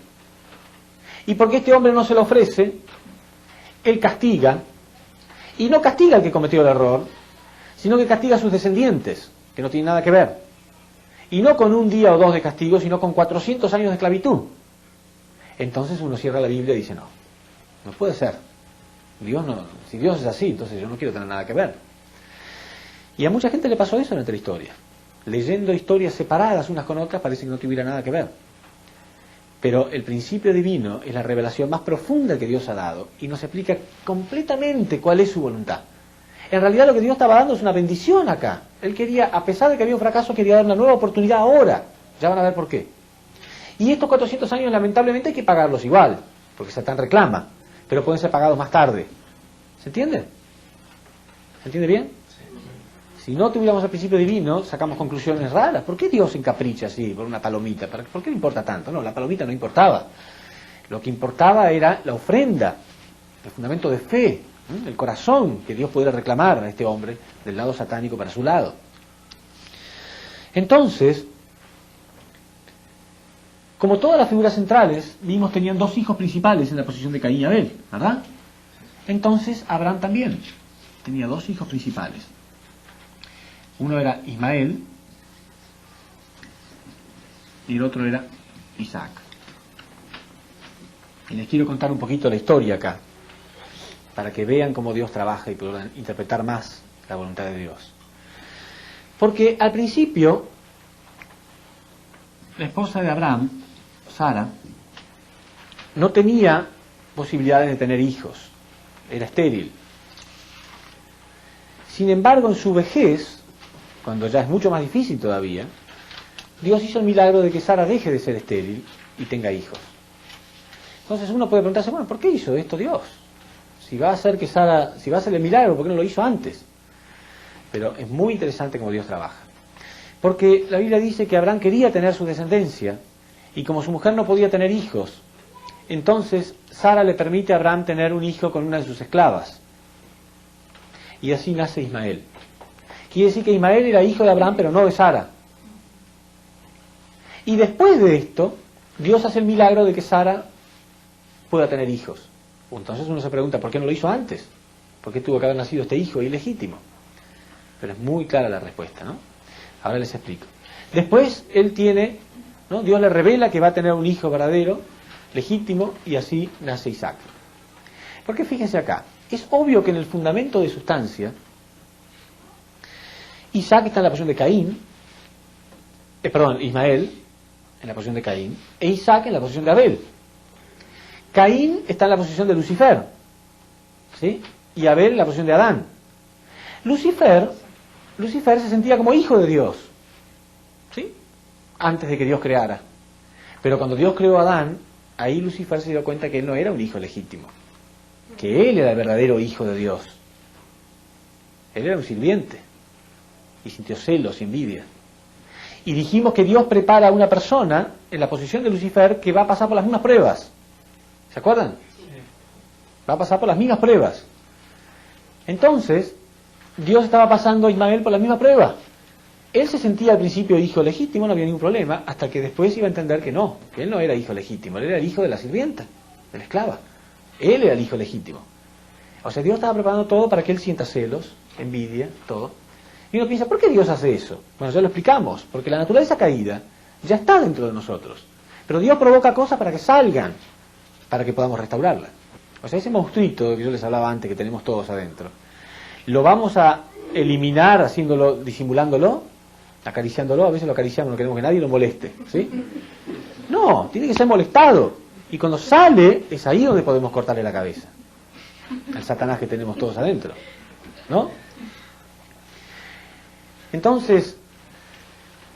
y porque este hombre no se lo ofrece, él castiga, y no castiga al que cometió el error, sino que castiga a sus descendientes, que no tienen nada que ver. Y no con un día o dos de castigo, sino con 400 años de esclavitud. Entonces uno cierra la Biblia y dice, no puede ser. Dios no, si Dios es así, entonces yo no quiero tener nada que ver. Y a mucha gente le pasó eso en nuestra historia. Leyendo historias separadas unas con otras parece que no tuviera nada que ver. Pero el principio divino es la revelación más profunda que Dios ha dado y nos explica completamente cuál es su voluntad. En realidad lo que Dios estaba dando es una bendición acá. Él quería, a pesar de que había un fracaso, quería dar una nueva oportunidad ahora. Ya van a ver por qué. Y estos 400 años lamentablemente hay que pagarlos igual, porque Satán reclama, pero pueden ser pagados más tarde. ¿Se entiende? ¿Se entiende bien? Si no tuviéramos el principio divino, sacamos conclusiones raras. ¿Por qué Dios se encapricha así por una palomita? ¿Por qué le importa tanto? No, la palomita no importaba. Lo que importaba era la ofrenda, el fundamento de fe, el corazón que Dios pudiera reclamar a este hombre del lado satánico para su lado. Entonces, como todas las figuras centrales, vimos tenían dos hijos principales en la posición de Caín y Abel, ¿verdad? Entonces, Abraham también tenía dos hijos principales. Uno era Ismael y el otro era Isaac. Y les quiero contar un poquito la historia acá, para que vean cómo Dios trabaja y puedan interpretar más la voluntad de Dios. Porque al principio, la esposa de Abraham, Sara, no tenía posibilidades de tener hijos, era estéril. Sin embargo, en su vejez, cuando ya es mucho más difícil todavía, Dios hizo el milagro de que Sara deje de ser estéril y tenga hijos. Entonces uno puede preguntarse, bueno, ¿por qué hizo esto Dios? Si va a hacer el milagro, ¿por qué no lo hizo antes? Pero es muy interesante cómo Dios trabaja. Porque la Biblia dice que Abraham quería tener su descendencia, y como su mujer no podía tener hijos, entonces Sara le permite a Abraham tener un hijo con una de sus esclavas. Y así nace Ismael. Quiere decir que Ismael era hijo de Abraham, pero no de Sara. Y después de esto, Dios hace el milagro de que Sara pueda tener hijos. Entonces uno se pregunta, ¿por qué no lo hizo antes? ¿Por qué tuvo que haber nacido este hijo ilegítimo? Pero es muy clara la respuesta, ¿no? Ahora les explico. Después él tiene, ¿no? Dios le revela que va a tener un hijo verdadero, legítimo, y así nace Isaac. Porque fíjense acá, es obvio que en el fundamento de sustancia, Isaac está en la posición de Caín, Ismael en la posición de Caín, e Isaac en la posición de Abel. Caín está en la posición de Lucifer, ¿sí? Y Abel en la posición de Adán. Lucifer se sentía como hijo de Dios, ¿sí? Antes de que Dios creara. Pero cuando Dios creó a Adán, ahí Lucifer se dio cuenta que él no era un hijo legítimo, que él era el verdadero hijo de Dios. Él era un sirviente y sintió celos y envidia. Y dijimos que Dios prepara a una persona en la posición de Lucifer que va a pasar por las mismas pruebas. ¿Se acuerdan? Sí. Va a pasar por las mismas pruebas. Entonces, Dios estaba pasando a Ismael por la misma prueba. Él se sentía al principio hijo legítimo, no había ningún problema, hasta que después iba a entender que él no era hijo legítimo, él era el hijo de la sirvienta, de la esclava. Él era el hijo legítimo. O sea, Dios estaba preparando todo para que él sienta celos, envidia, todo. Y uno piensa, ¿por qué Dios hace eso? Bueno, ya lo explicamos, porque la naturaleza caída ya está dentro de nosotros. Pero Dios provoca cosas para que salgan, para que podamos restaurarla. O sea, ese monstruito que yo les hablaba antes, que tenemos todos adentro, ¿lo vamos a eliminar haciéndolo, disimulándolo, acariciándolo? A veces lo acariciamos, no queremos que nadie lo moleste, ¿sí? No, tiene que ser molestado. Y cuando sale, es ahí donde podemos cortarle la cabeza al Satanás que tenemos todos adentro, ¿no? Entonces,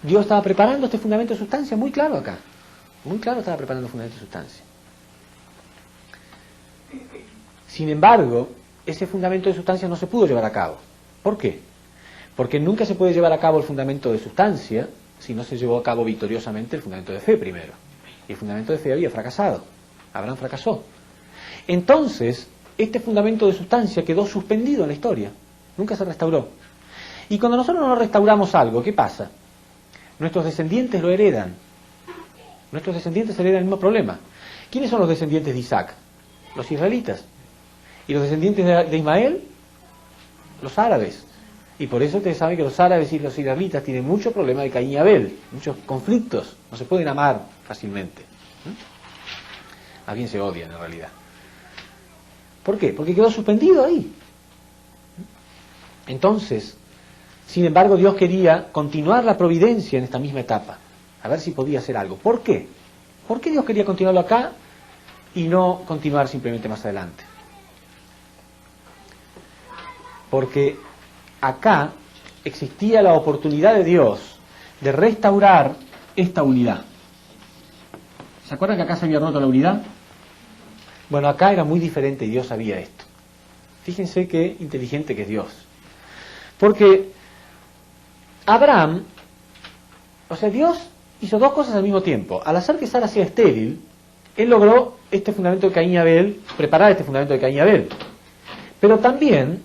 Dios estaba preparando este fundamento de sustancia muy claro acá. Muy claro estaba preparando el fundamento de sustancia. Sin embargo, ese fundamento de sustancia no se pudo llevar a cabo. ¿Por qué? Porque nunca se puede llevar a cabo el fundamento de sustancia si no se llevó a cabo victoriosamente el fundamento de fe primero. Y el fundamento de fe había fracasado. Abraham fracasó. Entonces, este fundamento de sustancia quedó suspendido en la historia. Nunca se restauró. Y cuando nosotros no restauramos algo, ¿qué pasa? Nuestros descendientes lo heredan. Nuestros descendientes heredan el mismo problema. ¿Quiénes son los descendientes de Isaac? Los israelitas. ¿Y los descendientes de Ismael? Los árabes. Y por eso ustedes saben que los árabes y los israelitas tienen mucho problema de Caín y Abel, muchos conflictos, no se pueden amar fácilmente. Más bien se odian en realidad. ¿Por qué? Porque quedó suspendido ahí. Entonces, sin embargo, Dios quería continuar la providencia en esta misma etapa, a ver si podía hacer algo. ¿Por qué? ¿Por qué Dios quería continuarlo acá y no continuar simplemente más adelante? Porque acá existía la oportunidad de Dios de restaurar esta unidad. ¿Se acuerdan que acá se había roto la unidad? Bueno, acá era muy diferente y Dios sabía esto. Fíjense qué inteligente que es Dios. Porque Abraham, o sea, Dios hizo dos cosas al mismo tiempo. Al hacer que Sara sea estéril, Él logró este fundamento de Caín y Abel, preparar este fundamento de Caín y Abel. Pero también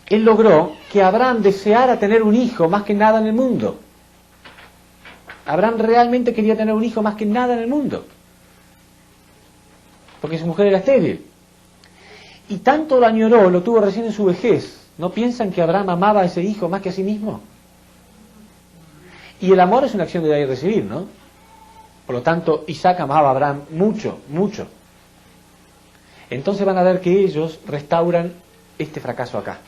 Él logró que Abraham deseara tener un hijo más que nada en el mundo. Abraham realmente quería tener un hijo más que nada en el mundo, porque su mujer era estéril. Y tanto lo añoró, lo tuvo recién en su vejez. ¿No piensan que Abraham amaba a ese hijo más que a sí mismo? Y el amor es una acción de dar y recibir, ¿no? Por lo tanto, Isaac amaba a Abraham mucho, mucho. Entonces van a ver que ellos restauran este fracaso acá.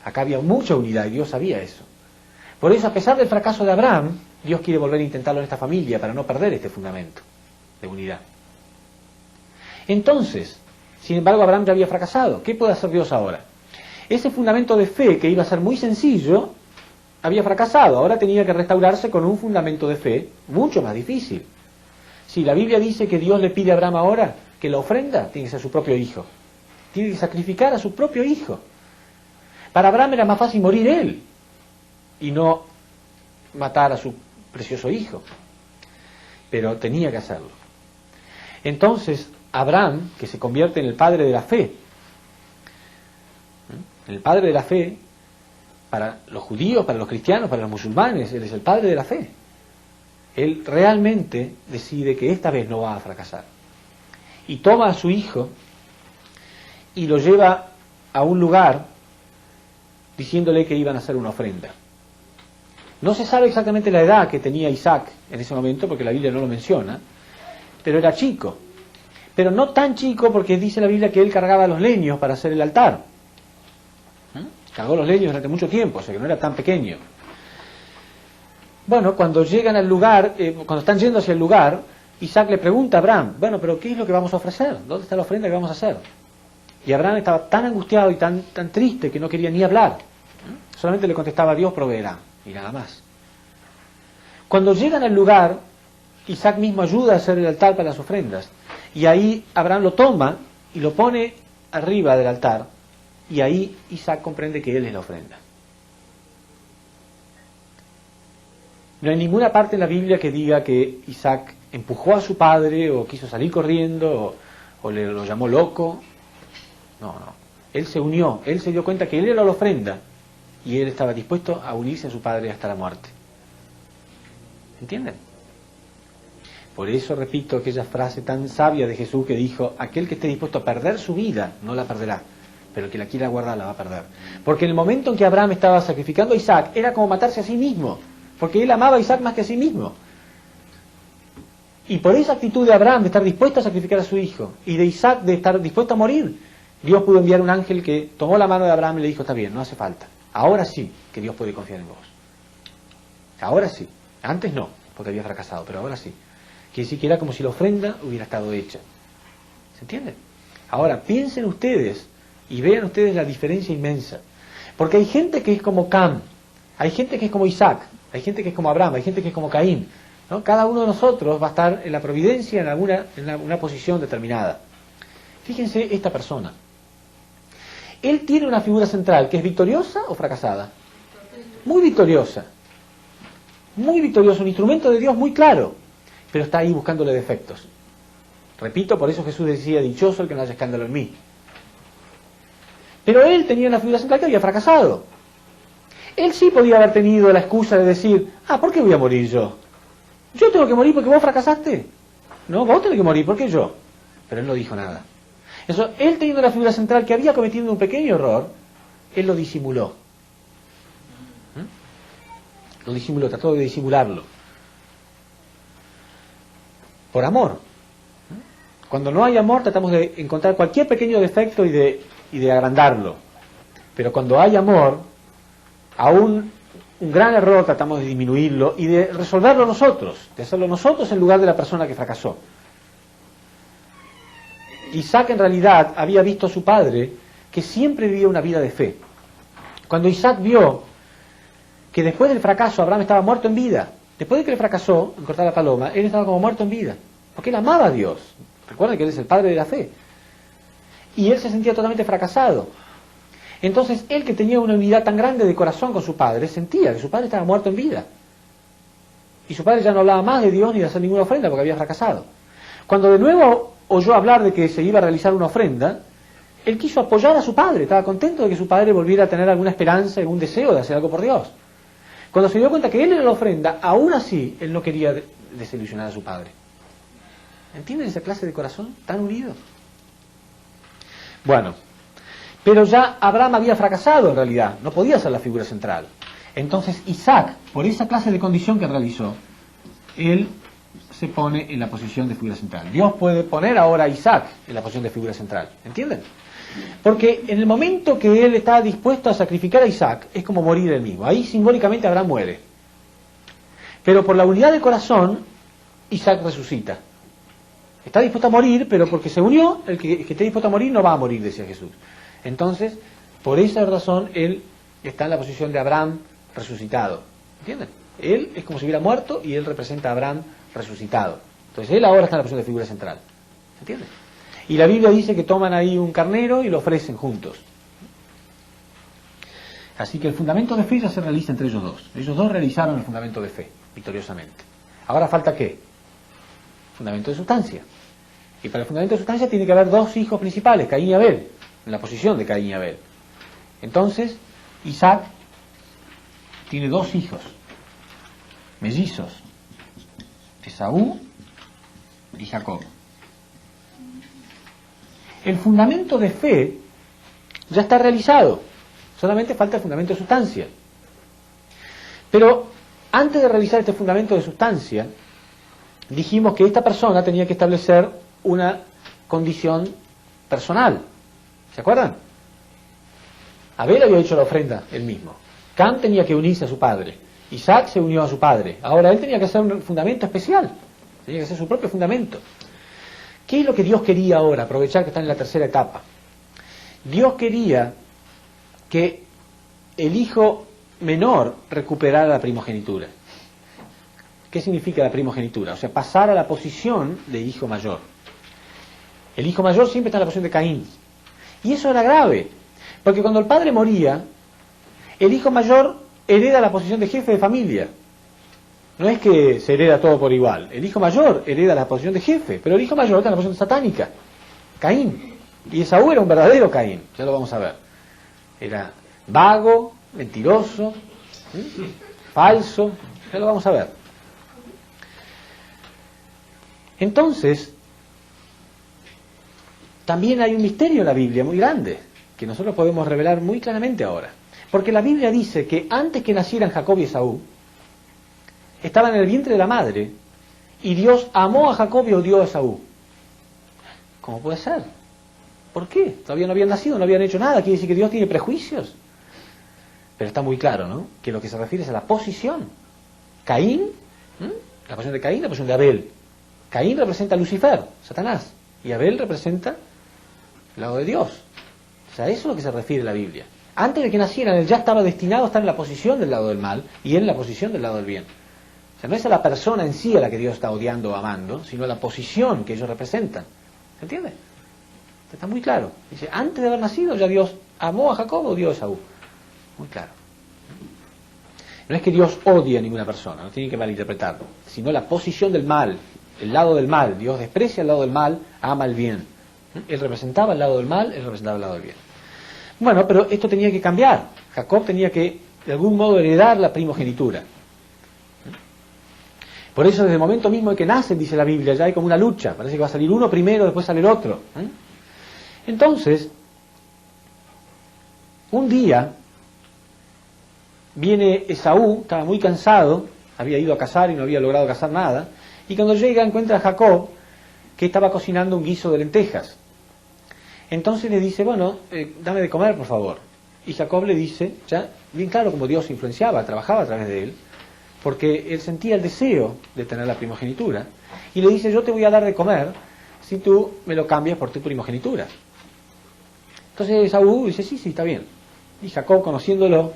Acá había mucha unidad y Dios sabía eso. Por eso, a pesar del fracaso de Abraham, Dios quiere volver a intentarlo en esta familia para no perder este fundamento de unidad. Entonces, sin embargo, Abraham ya había fracasado. ¿Qué puede hacer Dios ahora? Ese fundamento de fe, que iba a ser muy sencillo, había fracasado. Ahora tenía que restaurarse con un fundamento de fe mucho más difícil. Si la Biblia dice que Dios le pide a Abraham ahora que la ofrenda tiene que ser su propio hijo. Tiene que sacrificar a su propio hijo. Para Abraham era más fácil morir él y no matar a su precioso hijo. Pero tenía que hacerlo. Entonces, Abraham, que se convierte en el padre de la fe, el padre de la fe, para los judíos, para los cristianos, para los musulmanes, él es el padre de la fe. Él realmente decide que esta vez no va a fracasar. Y toma a su hijo y lo lleva a un lugar diciéndole que iban a hacer una ofrenda. No se sabe exactamente la edad que tenía Isaac en ese momento, porque la Biblia no lo menciona, pero era chico. Pero no tan chico, porque dice la Biblia que él cargaba los leños para hacer el altar. Cargó los leños durante mucho tiempo, o sea que no era tan pequeño. Bueno, cuando llegan al lugar, cuando están yendo hacia el lugar, Isaac le pregunta a Abraham, bueno, pero ¿qué es lo que vamos a ofrecer? ¿Dónde está la ofrenda que vamos a hacer? Y Abraham estaba tan angustiado y tan triste que no quería ni hablar. Solamente le contestaba, Dios proveerá, y nada más. Cuando llegan al lugar, Isaac mismo ayuda a hacer el altar para las ofrendas. Y ahí Abraham lo toma y lo pone arriba del altar. Y ahí Isaac comprende que él es la ofrenda. No hay ninguna parte en la Biblia que diga que Isaac empujó a su padre o quiso salir corriendo o lo llamó loco. No. Él se unió, él se dio cuenta que él era la ofrenda y él estaba dispuesto a unirse a su padre hasta la muerte. ¿Entienden? Por eso repito aquella frase tan sabia de Jesús que dijo, aquel que esté dispuesto a perder su vida no la perderá, pero el que la quiera guardar la va a perder. Porque en el momento en que Abraham estaba sacrificando a Isaac era como matarse a sí mismo, porque él amaba a Isaac más que a sí mismo. Y por esa actitud de Abraham de estar dispuesto a sacrificar a su hijo y de Isaac de estar dispuesto a morir, Dios pudo enviar un ángel que tomó la mano de Abraham y le dijo, está bien, no hace falta. Ahora sí que Dios puede confiar en vos. Ahora sí. Antes no, porque había fracasado, pero ahora sí. Que siquiera como si la ofrenda hubiera estado hecha. ¿Se entiende? Ahora, piensen ustedes y vean ustedes la diferencia inmensa. Porque hay gente que es como Cam, hay gente que es como Isaac, hay gente que es como Abraham, hay gente que es como Caín, ¿no? Cada uno de nosotros va a estar en la providencia en una posición determinada. Fíjense esta persona. Él tiene una figura central que es victoriosa o fracasada. Muy victoriosa. Muy victorioso, un instrumento de Dios muy claro, pero está ahí buscándole defectos. Repito, por eso Jesús decía, dichoso el que no haya escándalo en mí. Pero él tenía una figura central que había fracasado. Él sí podía haber tenido la excusa de decir, ¿por qué voy a morir yo? ¿Yo tengo que morir porque vos fracasaste? No, vos tenés que morir, ¿por qué yo? Pero él no dijo nada. Eso, él teniendo la figura central que había cometido un pequeño error, él lo disimuló. Lo disimuló, trató de disimularlo. Por amor. Cuando no hay amor tratamos de encontrar cualquier pequeño defecto y de agrandarlo. Pero cuando hay amor, aún un gran error tratamos de disminuirlo y de resolverlo nosotros, de hacerlo nosotros en lugar de la persona que fracasó. Isaac en realidad había visto a su padre que siempre vivía una vida de fe. Cuando Isaac vio que después del fracaso Abraham estaba muerto en vida, después de que le fracasó en cortar la paloma, él estaba como muerto en vida, porque él amaba a Dios. Recuerden que él es el padre de la fe. Y él se sentía totalmente fracasado. Entonces él, que tenía una unidad tan grande de corazón con su padre, sentía que su padre estaba muerto en vida. Y su padre ya no hablaba más de Dios ni de hacer ninguna ofrenda porque había fracasado. Cuando de nuevo oyó hablar de que se iba a realizar una ofrenda, él quiso apoyar a su padre, estaba contento de que su padre volviera a tener alguna esperanza, algún deseo de hacer algo por Dios. Cuando se dio cuenta que él era la ofrenda, aún así él no quería desilusionar a su padre. ¿Entienden esa clase de corazón tan unido? Bueno, pero ya Abraham había fracasado en realidad, no podía ser la figura central. Entonces Isaac, por esa clase de condición que realizó, él se pone en la posición de figura central. Dios puede poner ahora a Isaac en la posición de figura central, ¿entienden? Porque en el momento que él está dispuesto a sacrificar a Isaac, es como morir él mismo. Ahí simbólicamente Abraham muere. Pero por la unidad de corazón, Isaac resucita. Está dispuesto a morir, pero porque se unió, el que esté dispuesto a morir no va a morir, decía Jesús. Entonces, por esa razón, él está en la posición de Abraham resucitado. ¿Entienden? Él es como si hubiera muerto y él representa a Abraham resucitado. Entonces, él ahora está en la posición de figura central. ¿Entienden? Y la Biblia dice que toman ahí un carnero y lo ofrecen juntos. Así que el fundamento de fe ya se realiza entre ellos dos. Ellos dos realizaron el fundamento de fe, victoriosamente. Ahora falta ¿qué? Fundamento de sustancia. Y para el fundamento de sustancia tiene que haber dos hijos principales, Caín y Abel, en la posición de Caín y Abel. Entonces, Isaac tiene dos hijos, mellizos, Esaú y Jacob. El fundamento de fe ya está realizado, solamente falta el fundamento de sustancia. Pero antes de realizar este fundamento de sustancia, dijimos que esta persona tenía que establecer una condición personal. ¿Se acuerdan? Abel había hecho la ofrenda él mismo. Cam tenía que unirse a su padre. Isaac se unió a su padre. Ahora él tenía que hacer un fundamento especial. tenía que ser su propio fundamento. ¿Qué es lo que Dios quería ahora? Aprovechar que está en la tercera etapa. Dios quería que el hijo menor recuperara la primogenitura. ¿Qué significa la primogenitura? O sea, pasar a la posición de hijo mayor. El hijo mayor siempre está en la posición de Caín. Y eso era grave, porque cuando el padre moría, el hijo mayor hereda la posición de jefe de familia. No es que se hereda todo por igual. El hijo mayor hereda la posición de jefe, pero el hijo mayor está en la posición satánica, Caín. Y Esaú era un verdadero Caín, ya lo vamos a ver. Era vago, mentiroso, falso, ya lo vamos a ver. Entonces, también hay un misterio en la Biblia muy grande, que nosotros podemos revelar muy claramente ahora. Porque la Biblia dice que antes que nacieran Jacob y Esaú, estaban en el vientre de la madre, y Dios amó a Jacob y odió a Esaú. ¿Cómo puede ser? ¿Por qué? Todavía no habían nacido, no habían hecho nada, quiere decir que Dios tiene prejuicios. Pero está muy claro, ¿no? Que lo que se refiere es a la posición. Caín, la posición de Caín, la posición de Abel. Caín representa a Lucifer, Satanás, y Abel representa el lado de Dios. O sea, eso es lo que se refiere a la Biblia. Antes de que nacieran, él ya estaba destinado a estar en la posición del lado del mal y en la posición del lado del bien. O sea, no es a la persona en sí a la que Dios está odiando o amando, sino a la posición que ellos representan. ¿Se entiende? Está muy claro. Dice, antes de haber nacido ya Dios amó a Jacob o odió a Esaú. Muy claro. No es que Dios odie a ninguna persona, no tiene que malinterpretarlo, sino la posición del mal, el lado del mal. Dios desprecia el lado del mal, ama el bien. Él representaba el lado del mal, él representaba el lado del bien. Bueno, pero esto tenía que cambiar. Jacob tenía que, de algún modo, heredar la primogenitura. Por eso, desde el momento mismo en que nacen, dice la Biblia, ya hay como una lucha. Parece que va a salir uno primero, después sale el otro. Entonces, un día, viene Esaú, estaba muy cansado, había ido a cazar y no había logrado cazar nada, y cuando llega encuentra a Jacob que estaba cocinando un guiso de lentejas. Entonces le dice, bueno, dame de comer, por favor. Y Jacob le dice, ya, bien claro como Dios influenciaba, trabajaba a través de él, porque él sentía el deseo de tener la primogenitura, y le dice, yo te voy a dar de comer si tú me lo cambias por tu primogenitura. Entonces Esaú dice, sí, está bien. Y Jacob, conociéndolo,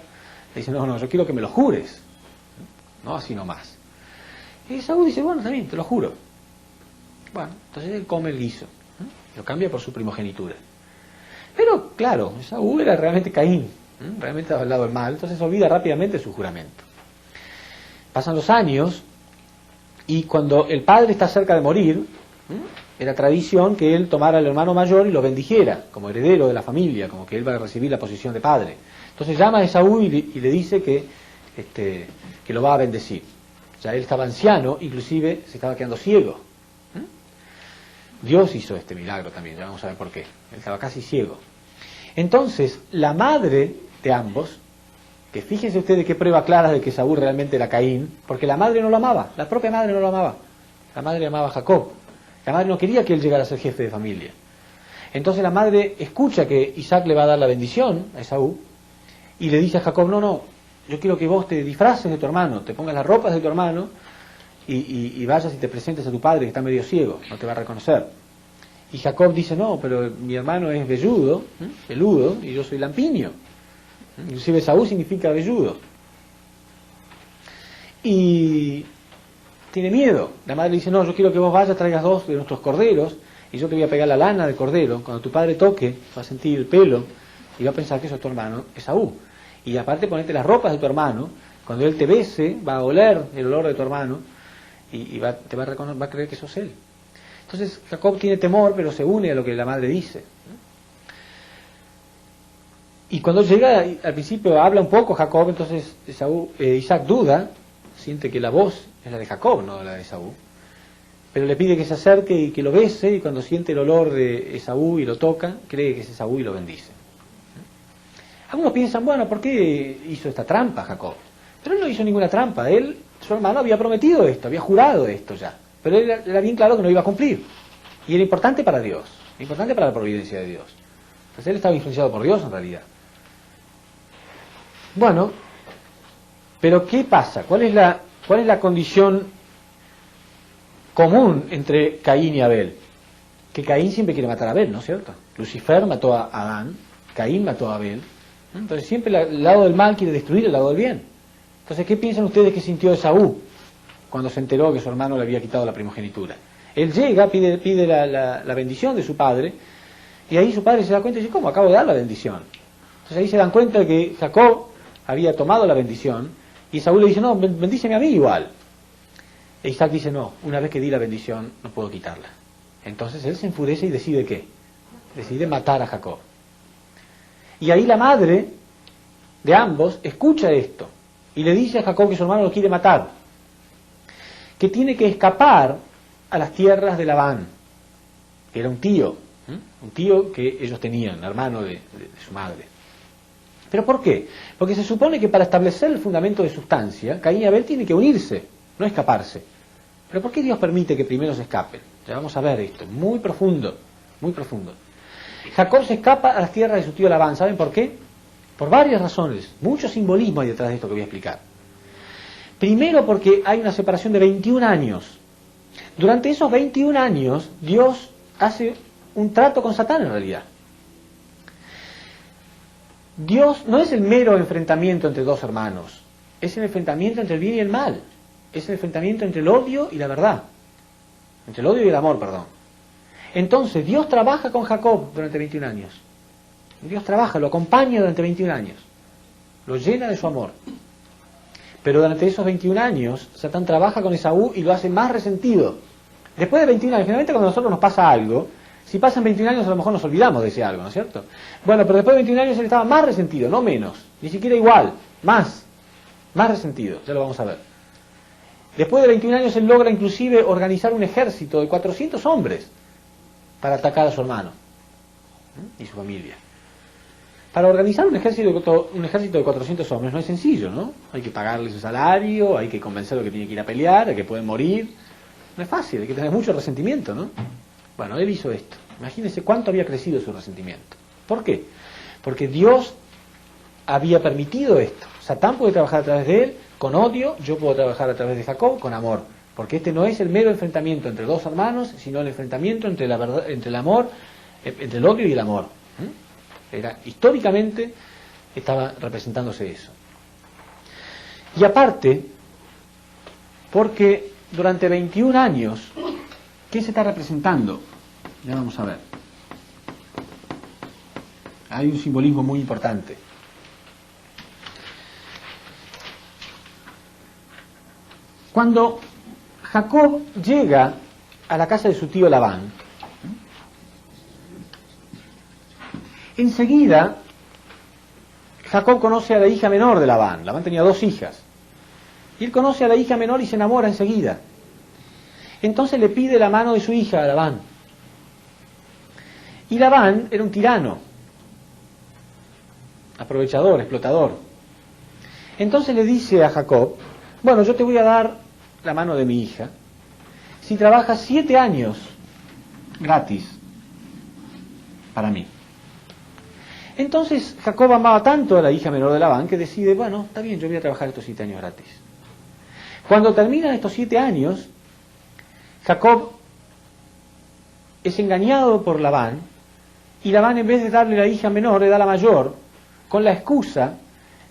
le dice, no, yo quiero que me lo jures. No así nomás. Y Esaú dice, bueno, está bien, te lo juro. Bueno, entonces él come el guiso. Lo cambia por su primogenitura. Pero, claro, Esaú era realmente Caín. Realmente estaba al lado del mal. Entonces olvida rápidamente su juramento. Pasan los años y cuando el padre está cerca de morir, era tradición que él tomara al hermano mayor y lo bendijera como heredero de la familia, como que él va a recibir la posición de padre. Entonces llama a Esaú y le dice que lo va a bendecir. Ya él estaba anciano, inclusive se estaba quedando ciego. Dios hizo este milagro también, ya vamos a ver por qué. Él estaba casi ciego. Entonces, la madre de ambos, que fíjense ustedes qué prueba clara de que Esaú realmente era Caín, porque la madre no lo amaba, la propia madre no lo amaba. La madre amaba a Jacob. La madre no quería que él llegara a ser jefe de familia. Entonces la madre escucha que Isaac le va a dar la bendición a Esaú y le dice a Jacob, no, yo quiero que vos te disfraces de tu hermano, te pongas las ropas de tu hermano y vayas y te presentes a tu padre que está medio ciego, no te va a reconocer. Y Jacob dice, no, pero mi hermano es velludo, peludo, y yo soy lampiño. Inclusive Esaú significa velludo. Y tiene miedo. La madre le dice, no, yo quiero que vos vayas, traigas 2 de nuestros corderos, y yo te voy a pegar la lana del cordero. Cuando tu padre toque, va a sentir el pelo, y va a pensar que eso es tu hermano Esaú. Y aparte ponete las ropas de tu hermano, cuando él te bese, va a oler el olor de tu hermano, y va a creer que sos él. Entonces Jacob tiene temor, pero se une a lo que la madre dice. Y cuando llega, al principio habla un poco Jacob, entonces Isaac duda, siente que la voz es la de Jacob, no la de Esaú. Pero le pide que se acerque y que lo bese, y cuando siente el olor de Esaú y lo toca, cree que es Esaú y lo bendice. Algunos piensan, bueno, ¿por qué hizo esta trampa Jacob? Pero él no hizo ninguna trampa, su hermano había prometido esto, había jurado esto ya. Pero él era bien claro que no iba a cumplir. Y era importante para Dios, importante para la providencia de Dios. Entonces él estaba influenciado por Dios en realidad. Bueno, pero ¿qué pasa? ¿Cuál es la condición común entre Caín y Abel, que Caín siempre quiere matar a Abel, ¿no es cierto? Lucifer mató a Adán, Caín mató a Abel, entonces siempre el lado del mal quiere destruir el lado del bien. Entonces, ¿qué piensan ustedes que sintió Esaú cuando se enteró que su hermano le había quitado la primogenitura? Él llega, pide la bendición de su padre, y ahí su padre se da cuenta y dice, ¿cómo? Acabo de dar la bendición. Entonces ahí se dan cuenta de que Jacob había tomado la bendición, y Esaú le dice, no, bendíceme a mí igual. E Isaac dice, no, una vez que di la bendición, no puedo quitarla. Entonces él se enfurece y decide ¿qué? Decide matar a Jacob. Y ahí la madre de ambos escucha esto, y le dice a Jacob que su hermano lo quiere matar, que tiene que escapar a las tierras de Labán, que era un tío que ellos tenían, hermano de su madre. ¿Pero por qué? Porque se supone que para establecer el fundamento de sustancia, Caín y Abel tienen que unirse, no escaparse. ¿Pero por qué Dios permite que primero se escapen? Ya vamos a ver esto, muy profundo, muy profundo. Jacob se escapa a las tierras de su tío Labán, ¿saben por qué? Por varias razones, mucho simbolismo hay detrás de esto que voy a explicar. Primero porque hay una separación de 21 años. Durante esos 21 años, Dios hace un trato con Satán en realidad. Dios no es el mero enfrentamiento entre dos hermanos, es el enfrentamiento entre el bien y el mal, es el enfrentamiento entre el odio y la verdad, entre el odio y el amor, perdón. Entonces, Dios trabaja con Jacob durante 21 años. Dios trabaja, lo acompaña durante 21 años, lo llena de su amor. Pero durante esos 21 años, Satán trabaja con Esaú y lo hace más resentido. Después de 21 años, generalmente cuando a nosotros nos pasa algo, si pasan 21 años a lo mejor nos olvidamos de ese algo, ¿no es cierto? Bueno, pero después de 21 años él estaba más resentido, no menos, ni siquiera igual, más resentido, ya lo vamos a ver. Después de 21 años él logra inclusive organizar un ejército de 400 hombres para atacar a su hermano y su familia. Para organizar un ejército de 400 hombres no es sencillo, ¿no? Hay que pagarles su salario, hay que convencerlo que tiene que ir a pelear, de que pueden morir. No es fácil, hay que tener mucho resentimiento, ¿no? Bueno, él hizo esto. Imagínense cuánto había crecido su resentimiento. ¿Por qué? Porque Dios había permitido esto. Satán puede trabajar a través de él con odio, yo puedo trabajar a través de Jacob con amor. Porque este no es el mero enfrentamiento entre dos hermanos, sino el enfrentamiento entre la verdad, entre el amor, entre el odio y el amor. Históricamente estaba representándose eso. Y aparte, porque durante 21 años, ¿qué se está representando? Ya vamos a ver. Hay un simbolismo muy importante. Cuando Jacob llega a la casa de su tío Labán, enseguida Jacob conoce a la hija menor de Labán. Labán tenía 2 hijas. Y él conoce a la hija menor y se enamora enseguida. Entonces le pide la mano de su hija a Labán. Y Labán era un tirano, aprovechador, explotador. Entonces le dice a Jacob, bueno, yo te voy a dar la mano de mi hija si trabajas 7 años gratis para mí. Entonces Jacob amaba tanto a la hija menor de Labán que decide, bueno, está bien, yo voy a trabajar estos 7 años gratis. Cuando terminan estos 7 años, Jacob es engañado por Labán, y Labán, en vez de darle la hija menor, le da la mayor, con la excusa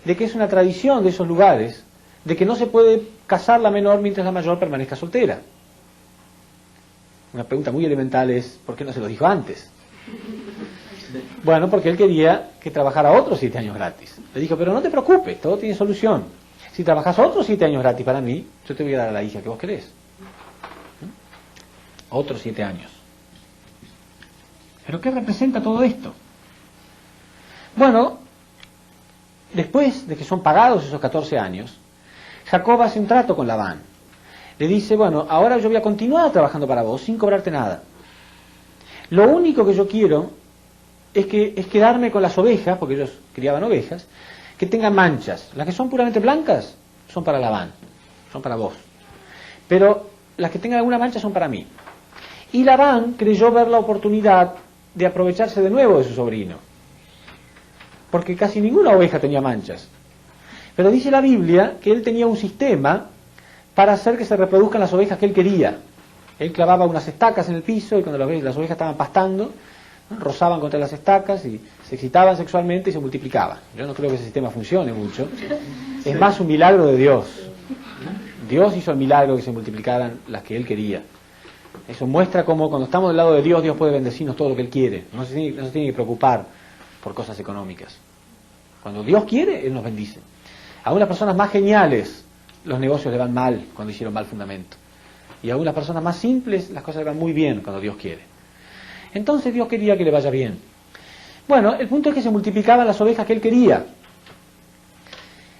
de que es una tradición de esos lugares, de que no se puede casar la menor mientras la mayor permanezca soltera. Una pregunta muy elemental es, ¿por qué no se lo dijo antes? Bueno, porque él quería que trabajara otros 7 años gratis. Le dijo, pero no te preocupes, todo tiene solución. Si trabajas otros 7 años gratis para mí, yo te voy a dar a la hija que vos querés. Otros 7 años. ¿Pero qué representa todo esto? Bueno, después de que son pagados esos 14 años, Jacob hace un trato con Labán. Le dice, bueno, ahora yo voy a continuar trabajando para vos sin cobrarte nada. Lo único que yo quiero es quedarme con las ovejas, porque ellos criaban ovejas, que tengan manchas. Las que son puramente blancas son para Labán, son para vos. Pero las que tengan alguna mancha son para mí. Y Labán creyó ver la oportunidad de aprovecharse de nuevo de su sobrino, porque casi ninguna oveja tenía manchas. Pero dice la Biblia que él tenía un sistema para hacer que se reproduzcan las ovejas que él quería. Él clavaba unas estacas en el piso y cuando las ovejas estaban pastando, ¿no?, rozaban contra las estacas y se excitaban sexualmente y se multiplicaban. Yo no creo que ese sistema funcione mucho. Es más un milagro de Dios. Dios hizo el milagro que se multiplicaran las que Él quería. Eso muestra cómo cuando estamos del lado de Dios, Dios puede bendecirnos todo lo que Él quiere. No se tiene que preocupar por cosas económicas. Cuando Dios quiere, Él nos bendice. A unas personas más geniales los negocios le van mal cuando hicieron mal fundamento. Y a unas personas más simples las cosas le van muy bien cuando Dios quiere. Entonces Dios quería que le vaya bien. Bueno, el punto es que se multiplicaban las ovejas que Él quería.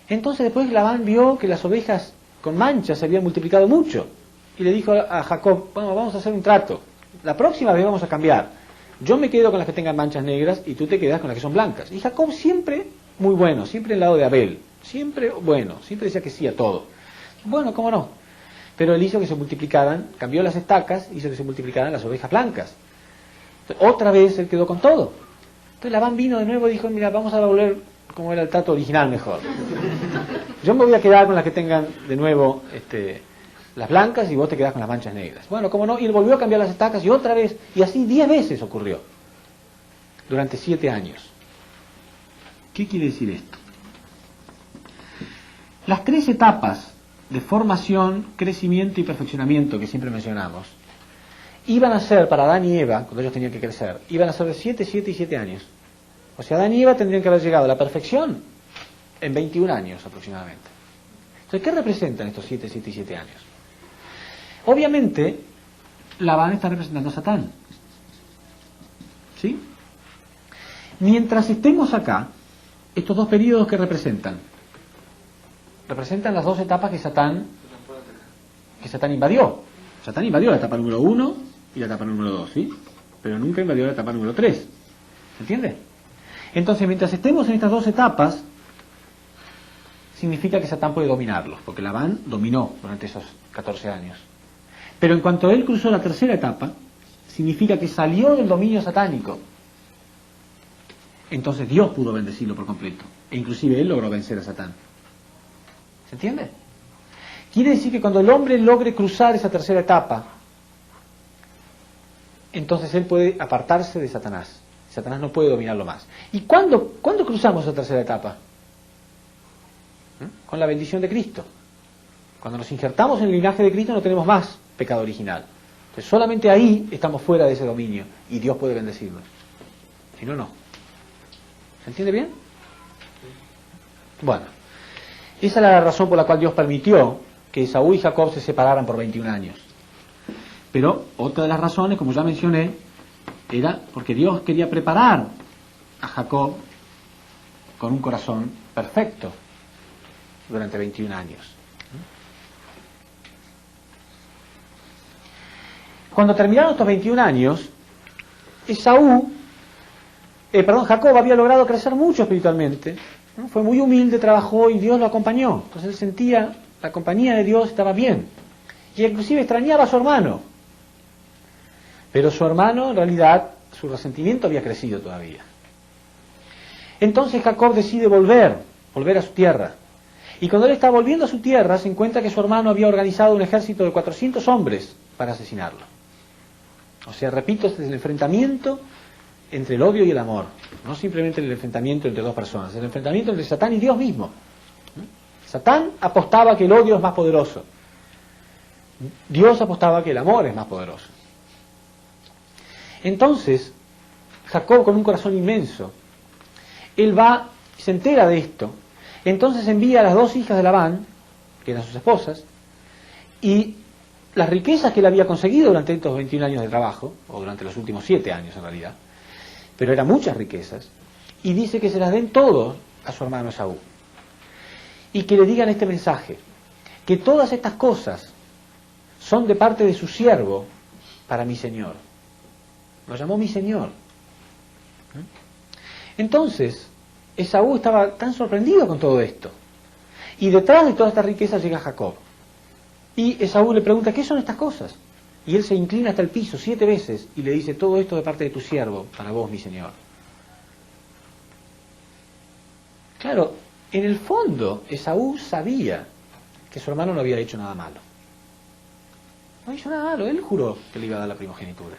Entonces después Labán vio que las ovejas con manchas se habían multiplicado mucho. Y le dijo a Jacob, bueno, vamos a hacer un trato. La próxima vez vamos a cambiar. Yo me quedo con las que tengan manchas negras y tú te quedas con las que son blancas. Y Jacob siempre muy bueno, siempre al lado de Abel. Siempre bueno, siempre decía que sí a todo. Bueno, cómo no. Pero él hizo que se multiplicaran, cambió las estacas, hizo que se multiplicaran las ovejas blancas. Entonces, otra vez él quedó con todo. Entonces Labán vino de nuevo y dijo, mira, vamos a volver como era el trato original mejor. Yo me voy a quedar con las que tengan de nuevo las blancas y vos te quedás con las manchas negras. Bueno, cómo no, y él volvió a cambiar las estacas y otra vez, y así 10 veces ocurrió. Durante 7 años. ¿Qué quiere decir esto? Las 3 etapas de formación, crecimiento y perfeccionamiento que siempre mencionamos, iban a ser para Adán y Eva, cuando ellos tenían que crecer, iban a ser de 7, 7 y 7 años. O sea, Adán y Eva tendrían que haber llegado a la perfección en 21 años aproximadamente. Entonces, ¿qué representan estos 7, 7 y 7 años? Obviamente, Labán está representando a Satán. ¿Sí? Mientras estemos acá, estos 2 periodos que representan las 2 etapas que Satán invadió. Satán invadió la etapa número 1 y la etapa número 2, ¿sí? Pero nunca invadió la etapa número 3. ¿Se entiende? Entonces, mientras estemos en estas 2 etapas, significa que Satán puede dominarlos, porque Labán dominó durante esos 14 años. Pero en cuanto él cruzó la tercera etapa, significa que salió del dominio satánico. Entonces Dios pudo bendecirlo por completo. E inclusive él logró vencer a Satán. ¿Se entiende? Quiere decir que cuando el hombre logre cruzar esa tercera etapa, entonces él puede apartarse de Satanás. Satanás no puede dominarlo más. ¿Y cuándo cruzamos esa tercera etapa? Con la bendición de Cristo. Cuando nos injertamos en el linaje de Cristo no tenemos más pecado original. Entonces solamente ahí estamos fuera de ese dominio y Dios puede bendecirnos. Si no, no. ¿Se entiende bien? Bueno, esa era la razón por la cual Dios permitió que Esaú y Jacob se separaran por 21 años. Pero otra de las razones, como ya mencioné, era porque Dios quería preparar a Jacob con un corazón perfecto durante 21 años. Cuando terminaron estos 21 años, Jacob había logrado crecer mucho espiritualmente, ¿no? Fue muy humilde, trabajó y Dios lo acompañó. Entonces él sentía la compañía de Dios, estaba bien. Y inclusive extrañaba a su hermano. Pero su hermano, en realidad, su resentimiento había crecido todavía. Entonces Jacob decide volver a su tierra. Y cuando él está volviendo a su tierra, se encuentra que su hermano había organizado un ejército de 400 hombres para asesinarlo. O sea, repito, este es el enfrentamiento entre el odio y el amor. No simplemente el enfrentamiento entre 2 personas, el enfrentamiento entre Satán y Dios mismo. Satán apostaba que el odio es más poderoso. Dios apostaba que el amor es más poderoso. Entonces, Jacob, con un corazón inmenso, él se entera de esto. Entonces envía a las 2 hijas de Labán, que eran sus esposas, y las riquezas que él había conseguido durante estos 21 años de trabajo, o durante los últimos 7 años en realidad, pero eran muchas riquezas, y dice que se las den todos a su hermano Esaú. Y que le digan este mensaje, que todas estas cosas son de parte de su siervo para mi señor. Lo llamó mi señor. Entonces, Esaú estaba tan sorprendido con todo esto. Y detrás de toda esta riqueza llega Jacob. Y Esaú le pregunta, ¿qué son estas cosas? Y él se inclina hasta el piso 7 veces y le dice, todo esto de parte de tu siervo, para vos, mi señor. Claro, en el fondo, Esaú sabía que su hermano no había hecho nada malo. No hizo nada malo, él juró que le iba a dar la primogenitura.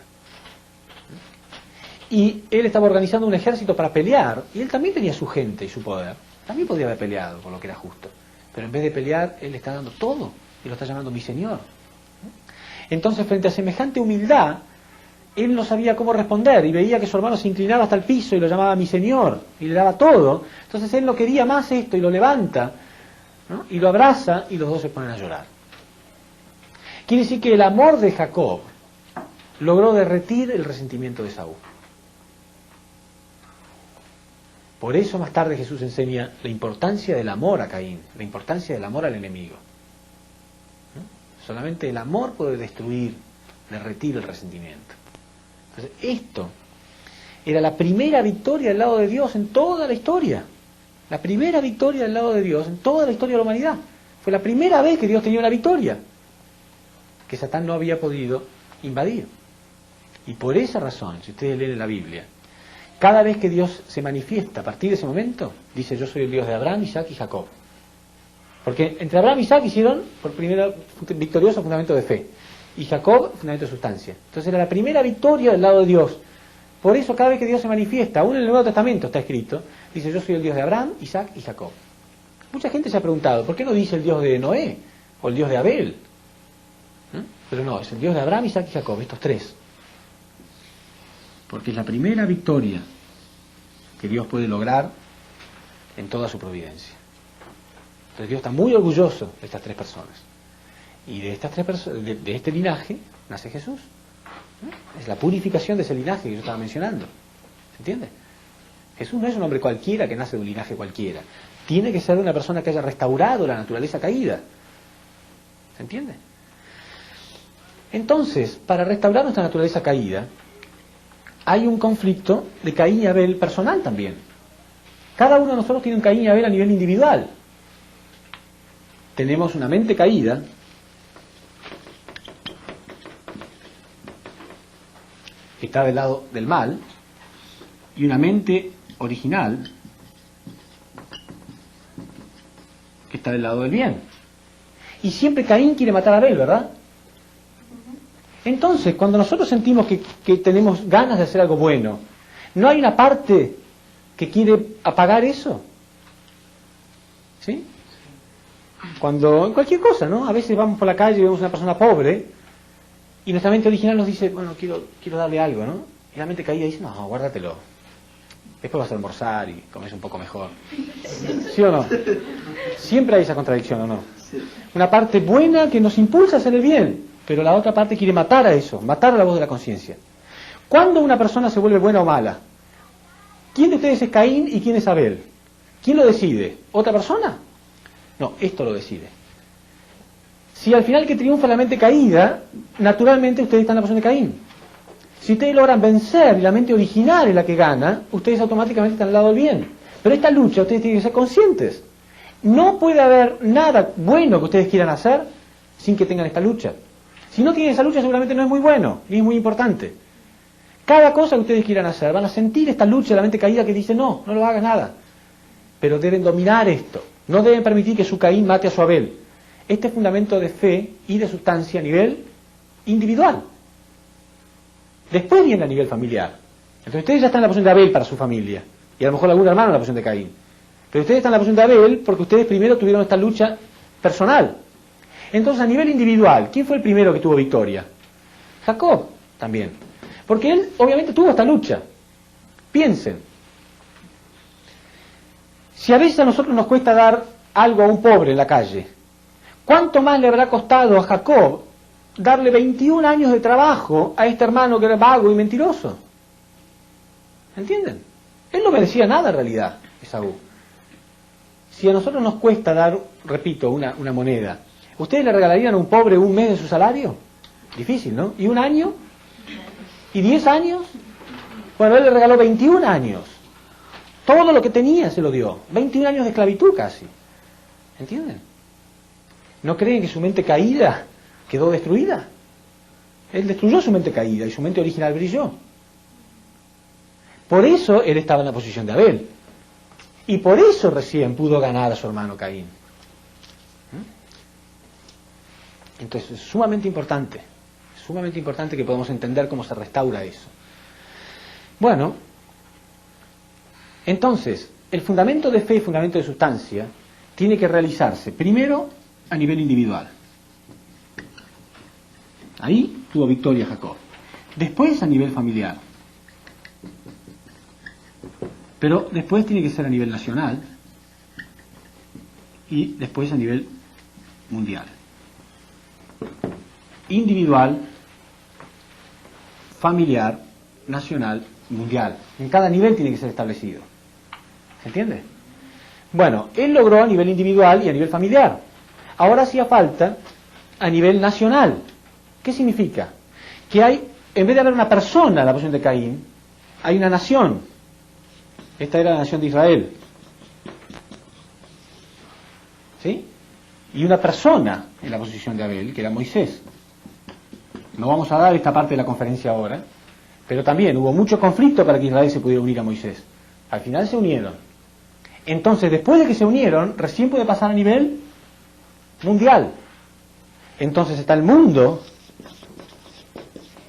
Y él estaba organizando un ejército para pelear, y él también tenía su gente y su poder. También podía haber peleado por lo que era justo. Pero en vez de pelear, él le está dando todo, y lo está llamando mi Señor. Entonces, frente a semejante humildad, él no sabía cómo responder, y veía que su hermano se inclinaba hasta el piso y lo llamaba mi Señor, y le daba todo. Entonces él no quería más esto, y lo levanta, ¿no? Y lo abraza, y los dos se ponen a llorar. Quiere decir que el amor de Jacob logró derretir el resentimiento de Esaú. Por eso más tarde Jesús enseña la importancia del amor a Caín, la importancia del amor al enemigo. ¿No? Solamente el amor puede destruir, derretir el resentimiento. Entonces, esto era la primera victoria del lado de Dios en toda la historia. La primera victoria del lado de Dios en toda la historia de la humanidad. Fue la primera vez que Dios tenía una victoria, que Satán no había podido invadir. Y por esa razón, si ustedes leen la Biblia, cada vez que Dios se manifiesta a partir de ese momento, dice: yo soy el Dios de Abraham, Isaac y Jacob. Porque entre Abraham y Isaac hicieron por primera victorioso fundamento de fe, y Jacob fundamento de sustancia. Entonces era la primera victoria del lado de Dios. Por eso cada vez que Dios se manifiesta, aún en el Nuevo Testamento está escrito, dice: yo soy el Dios de Abraham, Isaac y Jacob. Mucha gente se ha preguntado, ¿por qué no dice el Dios de Noé o el Dios de Abel? Pero no, es el Dios de Abraham, Isaac y Jacob, estos tres. Porque es la primera victoria que Dios puede lograr en toda su providencia. Entonces Dios está muy orgulloso de estas tres personas. Y de estas tres personas, de este linaje, nace Jesús. Es la purificación de ese linaje que yo estaba mencionando. ¿Se entiende? Jesús no es un hombre cualquiera que nace de un linaje cualquiera. Tiene que ser una persona que haya restaurado la naturaleza caída. ¿Se entiende? Entonces, para restaurar nuestra naturaleza caída, hay un conflicto de Caín y Abel personal también. Cada uno de nosotros tiene un Caín y Abel a nivel individual. Tenemos una mente caída que está del lado del mal y una mente original que está del lado del bien. Y siempre Caín quiere matar a Abel, ¿verdad? Entonces, cuando nosotros sentimos que tenemos ganas de hacer algo bueno, ¿no hay una parte que quiere apagar eso? ¿Sí? Cuando, en cualquier cosa, ¿no? A veces vamos por la calle y vemos a una persona pobre y nuestra mente original nos dice: bueno, quiero darle algo, ¿no? Y la mente caída dice: no, guárdatelo. Después vas a almorzar y comes un poco mejor. ¿Sí o no? Siempre hay esa contradicción, ¿o no? Una parte buena que nos impulsa a hacer el bien, pero la otra parte quiere matar a eso, matar a la voz de la conciencia. ¿Cuándo una persona se vuelve buena o mala? ¿Quién de ustedes es Caín y quién es Abel? ¿Quién lo decide? ¿Otra persona? No, esto lo decide. Si al final que triunfa la mente caída, naturalmente ustedes están en la posición de Caín. Si ustedes logran vencer y la mente original es la que gana, ustedes automáticamente están al lado del bien. Pero esta lucha ustedes tienen que ser conscientes. No puede haber nada bueno que ustedes quieran hacer sin que tengan esta lucha. Si no tienen esa lucha, seguramente no es muy bueno, ni es muy importante. Cada cosa que ustedes quieran hacer, van a sentir esta lucha de la mente caída que dice: no lo hagas nada. Pero deben dominar esto. No deben permitir que su Caín mate a su Abel. Este es fundamento de fe y de sustancia a nivel individual. Después viene a nivel familiar. Entonces ustedes ya están en la posición de Abel para su familia. Y a lo mejor algún hermano en la posición de Caín. Pero ustedes están en la posición de Abel porque ustedes primero tuvieron esta lucha personal. Entonces, a nivel individual, ¿quién fue el primero que tuvo victoria? Jacob también. Porque él obviamente tuvo esta lucha. Piensen. Si a veces a nosotros nos cuesta dar algo a un pobre en la calle, ¿cuánto más le habrá costado a Jacob darle 21 años de trabajo a este hermano que era vago y mentiroso? ¿Entienden? Él no merecía nada en realidad, Esaú. Si a nosotros nos cuesta dar, repito, una moneda, ¿ustedes le regalarían a un pobre un mes de su salario? Difícil, ¿no? ¿Y un año? ¿Y 10 años? Bueno, él le regaló 21 años. Todo lo que tenía se lo dio. 21 años de esclavitud casi. ¿Entienden? ¿No creen que su mente caída quedó destruida? Él destruyó su mente caída y su mente original brilló. Por eso él estaba en la posición de Abel. Y por eso recién pudo ganar a su hermano Caín. Entonces es sumamente importante sumamente importante que podamos entender cómo se restaura eso. Bueno, entonces, el fundamento de fe y fundamento de sustancia tiene que realizarse primero a nivel individual. Ahí tuvo victoria Jacob. Después a nivel familiar. Pero después tiene que ser a nivel nacional y después a nivel mundial. Individual, familiar, nacional, mundial. En cada nivel tiene que ser establecido. ¿Se entiende? Bueno, él logró a nivel individual y a nivel familiar. Ahora hacía falta a nivel nacional. ¿Qué significa? Que hay, en vez de haber una persona en la posición de Caín, hay una nación. Esta era la nación de Israel. ¿Sí? Y una persona en la posición de Abel, que era Moisés. No vamos a dar esta parte de la conferencia ahora, pero también hubo mucho conflicto para que Israel se pudiera unir a Moisés. Al final se unieron. Entonces, después de que se unieron, recién puede pasar a nivel mundial. Entonces está el mundo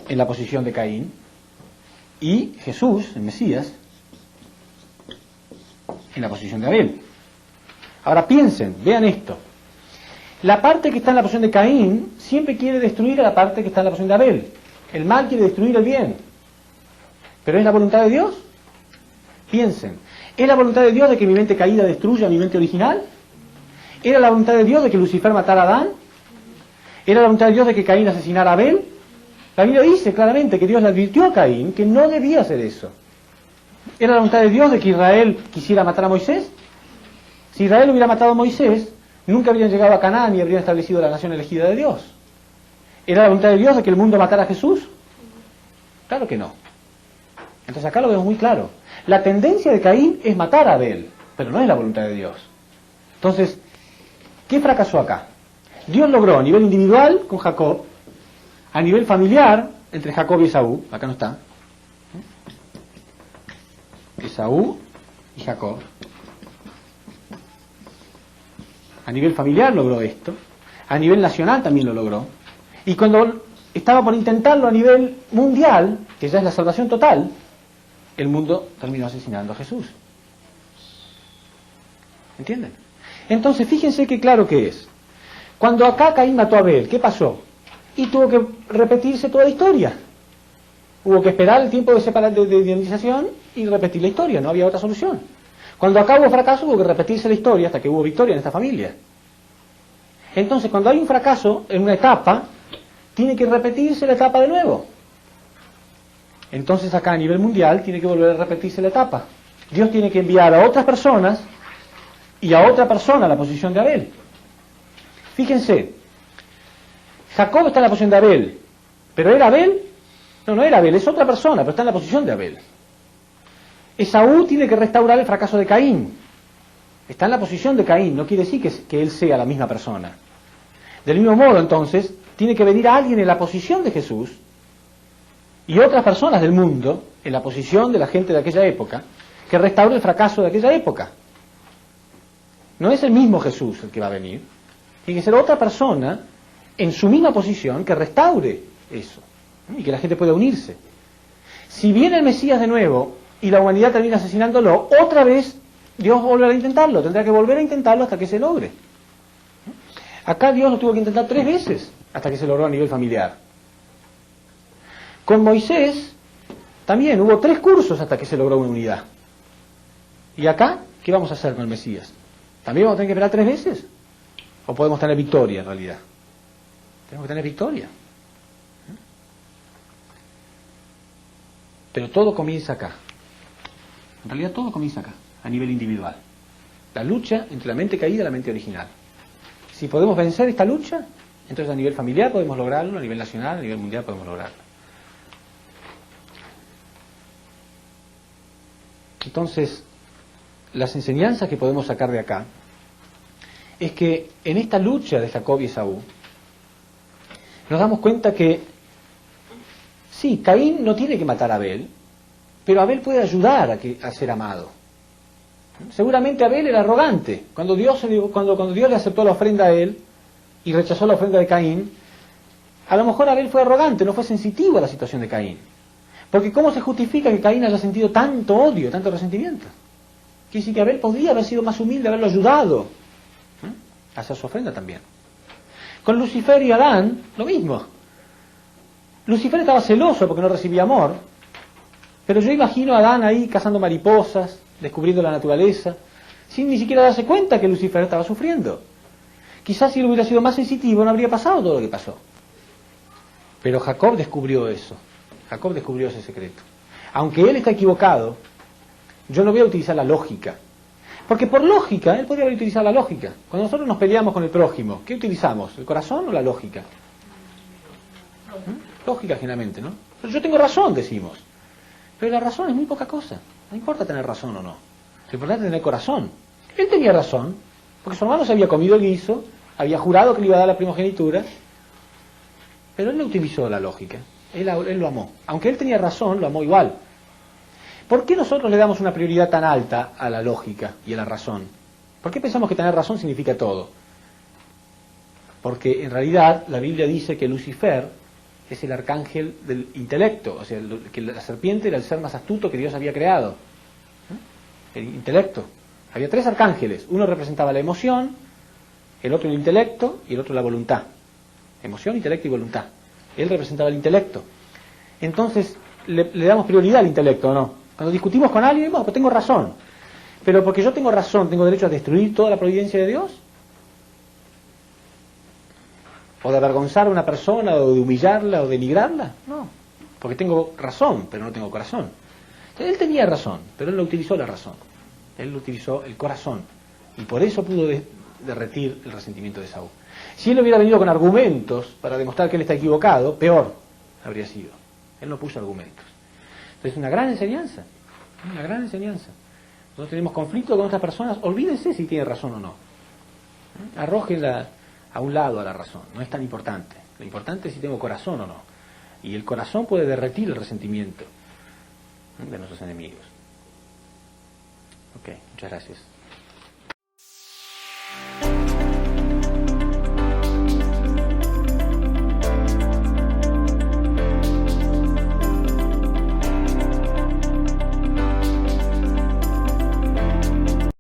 en la posición de Caín y Jesús, el Mesías, en la posición de Abel. Ahora piensen, vean esto. La parte que está en la posición de Caín siempre quiere destruir a la parte que está en la posición de Abel. El mal quiere destruir el bien. ¿Pero es la voluntad de Dios? Piensen. ¿Es la voluntad de Dios de que mi mente caída destruya mi mente original? ¿Era la voluntad de Dios de que Lucifer matara a Adán? ¿Era la voluntad de Dios de que Caín asesinara a Abel? La Biblia dice claramente que Dios le advirtió a Caín que no debía hacer eso. ¿Era la voluntad de Dios de que Israel quisiera matar a Moisés? Si Israel hubiera matado a Moisés, nunca habrían llegado a Canaán y habrían establecido la nación elegida de Dios. ¿Era la voluntad de Dios de que el mundo matara a Jesús? Claro que no. Entonces acá lo vemos muy claro. La tendencia de Caín es matar a Abel, pero no es la voluntad de Dios. Entonces, ¿qué fracasó acá? Dios logró a nivel individual con Jacob, a nivel familiar entre Jacob y Esaú, acá no está, Esaú y Jacob. A nivel familiar logró esto, a nivel nacional también lo logró, y cuando estaba por intentarlo a nivel mundial, que ya es la salvación total, el mundo terminó asesinando a Jesús. ¿Entienden? Entonces fíjense qué claro que es. Cuando acá Caín mató a Abel, ¿qué pasó? Y tuvo que repetirse toda la historia. Hubo que esperar el tiempo de indemnización y repetir la historia, no había otra solución. Cuando acá hubo fracaso, hubo que repetirse la historia hasta que hubo victoria en esta familia. Entonces, cuando hay un fracaso en una etapa, tiene que repetirse la etapa de nuevo. Entonces acá a nivel mundial tiene que volver a repetirse la etapa. Dios tiene que enviar a otras personas y a otra persona a la posición de Abel. Fíjense, Jacob está en la posición de Abel, pero ¿era Abel? No era Abel, es otra persona, pero está en la posición de Abel. Esaú tiene que restaurar el fracaso de Caín. Está en la posición de Caín, no quiere decir que él sea la misma persona. Del mismo modo, entonces, tiene que venir alguien en la posición de Jesús y otras personas del mundo en la posición de la gente de aquella época que restaure el fracaso de aquella época. No es el mismo Jesús el que va a venir, tiene que ser otra persona en su misma posición que restaure eso y que la gente pueda unirse. Si viene el Mesías de nuevo y la humanidad termina asesinándolo, otra vez Dios volverá a intentarlo, tendrá que volver a intentarlo hasta que se logre. Acá Dios lo tuvo que intentar 3 veces hasta que se logró a nivel familiar. Con Moisés también hubo 3 cursos hasta que se logró una unidad. ¿Y acá qué vamos a hacer con el Mesías? ¿También vamos a tener que esperar 3 veces? ¿O podemos tener victoria en realidad? Tenemos que tener victoria. Pero todo comienza acá. En realidad todo comienza acá, a nivel individual. La lucha entre la mente caída y la mente original. Si podemos vencer esta lucha, entonces a nivel familiar podemos lograrlo, a nivel nacional, a nivel mundial podemos lograrlo. Entonces, las enseñanzas que podemos sacar de acá es que en esta lucha de Jacob y Esaú nos damos cuenta que sí, Caín no tiene que matar a Abel, pero Abel puede ayudar a ser amado. Seguramente Abel era arrogante. Cuando Dios le aceptó la ofrenda a él y rechazó la ofrenda de Caín, A lo mejor Abel fue arrogante, no fue sensitivo a la situación de Caín. Porque ¿cómo se justifica que Caín haya sentido tanto odio, tanto resentimiento? Quiere decir que Abel podía haber sido más humilde, haberlo ayudado a hacer su ofrenda también. Con Lucifer y Adán, lo mismo. Lucifer estaba celoso porque no recibía amor, pero yo imagino a Adán ahí cazando mariposas, descubriendo la naturaleza, sin ni siquiera darse cuenta que Lucifer estaba sufriendo. Quizás si él hubiera sido más sensitivo no habría pasado todo lo que pasó. Pero Jacob descubrió eso. Jacob descubrió ese secreto. Aunque él está equivocado, yo no voy a utilizar la lógica. Porque por lógica, él podría haber utilizado la lógica. Cuando nosotros nos peleamos con el prójimo, ¿qué utilizamos? ¿El corazón o la lógica? Lógica generalmente, ¿no? Pero yo tengo razón, decimos. Pero la razón es muy poca cosa. No importa tener razón o no. Lo importante es tener corazón. Él tenía razón, porque su hermano se había comido el guiso, había jurado que le iba a dar la primogenitura, pero él no utilizó la lógica. Él lo amó. Aunque él tenía razón, lo amó igual. ¿Por qué nosotros le damos una prioridad tan alta a la lógica y a la razón? ¿Por qué pensamos que tener razón significa todo? Porque en realidad la Biblia dice que Lucifer es el arcángel del intelecto, o sea, que la serpiente era el ser más astuto que Dios había creado. El intelecto. Había 3 arcángeles. Uno representaba la emoción, el otro el intelecto y el otro la voluntad. Emoción, intelecto y voluntad. Él representaba el intelecto. Entonces, le damos prioridad al intelecto, ¿o no? Cuando discutimos con alguien, bueno, pues tengo razón. Pero porque yo tengo razón, ¿tengo derecho a destruir toda la providencia de Dios? ¿O de avergonzar a una persona, o de humillarla, o de denigrarla? No. Porque tengo razón, pero no tengo corazón. Entonces, él tenía razón, pero él no utilizó la razón. Él utilizó el corazón. Y por eso pudo derretir el resentimiento de Saúl. Si él hubiera venido con argumentos para demostrar que él está equivocado, peor habría sido. Él no puso argumentos. Entonces, una gran enseñanza. Una gran enseñanza. Nosotros tenemos conflicto con otras personas, olvídense si tiene razón o no. Arrójenla a un lado a la razón. No es tan importante. Lo importante es si tengo corazón o no. Y el corazón puede derretir el resentimiento de nuestros enemigos. Ok, muchas gracias.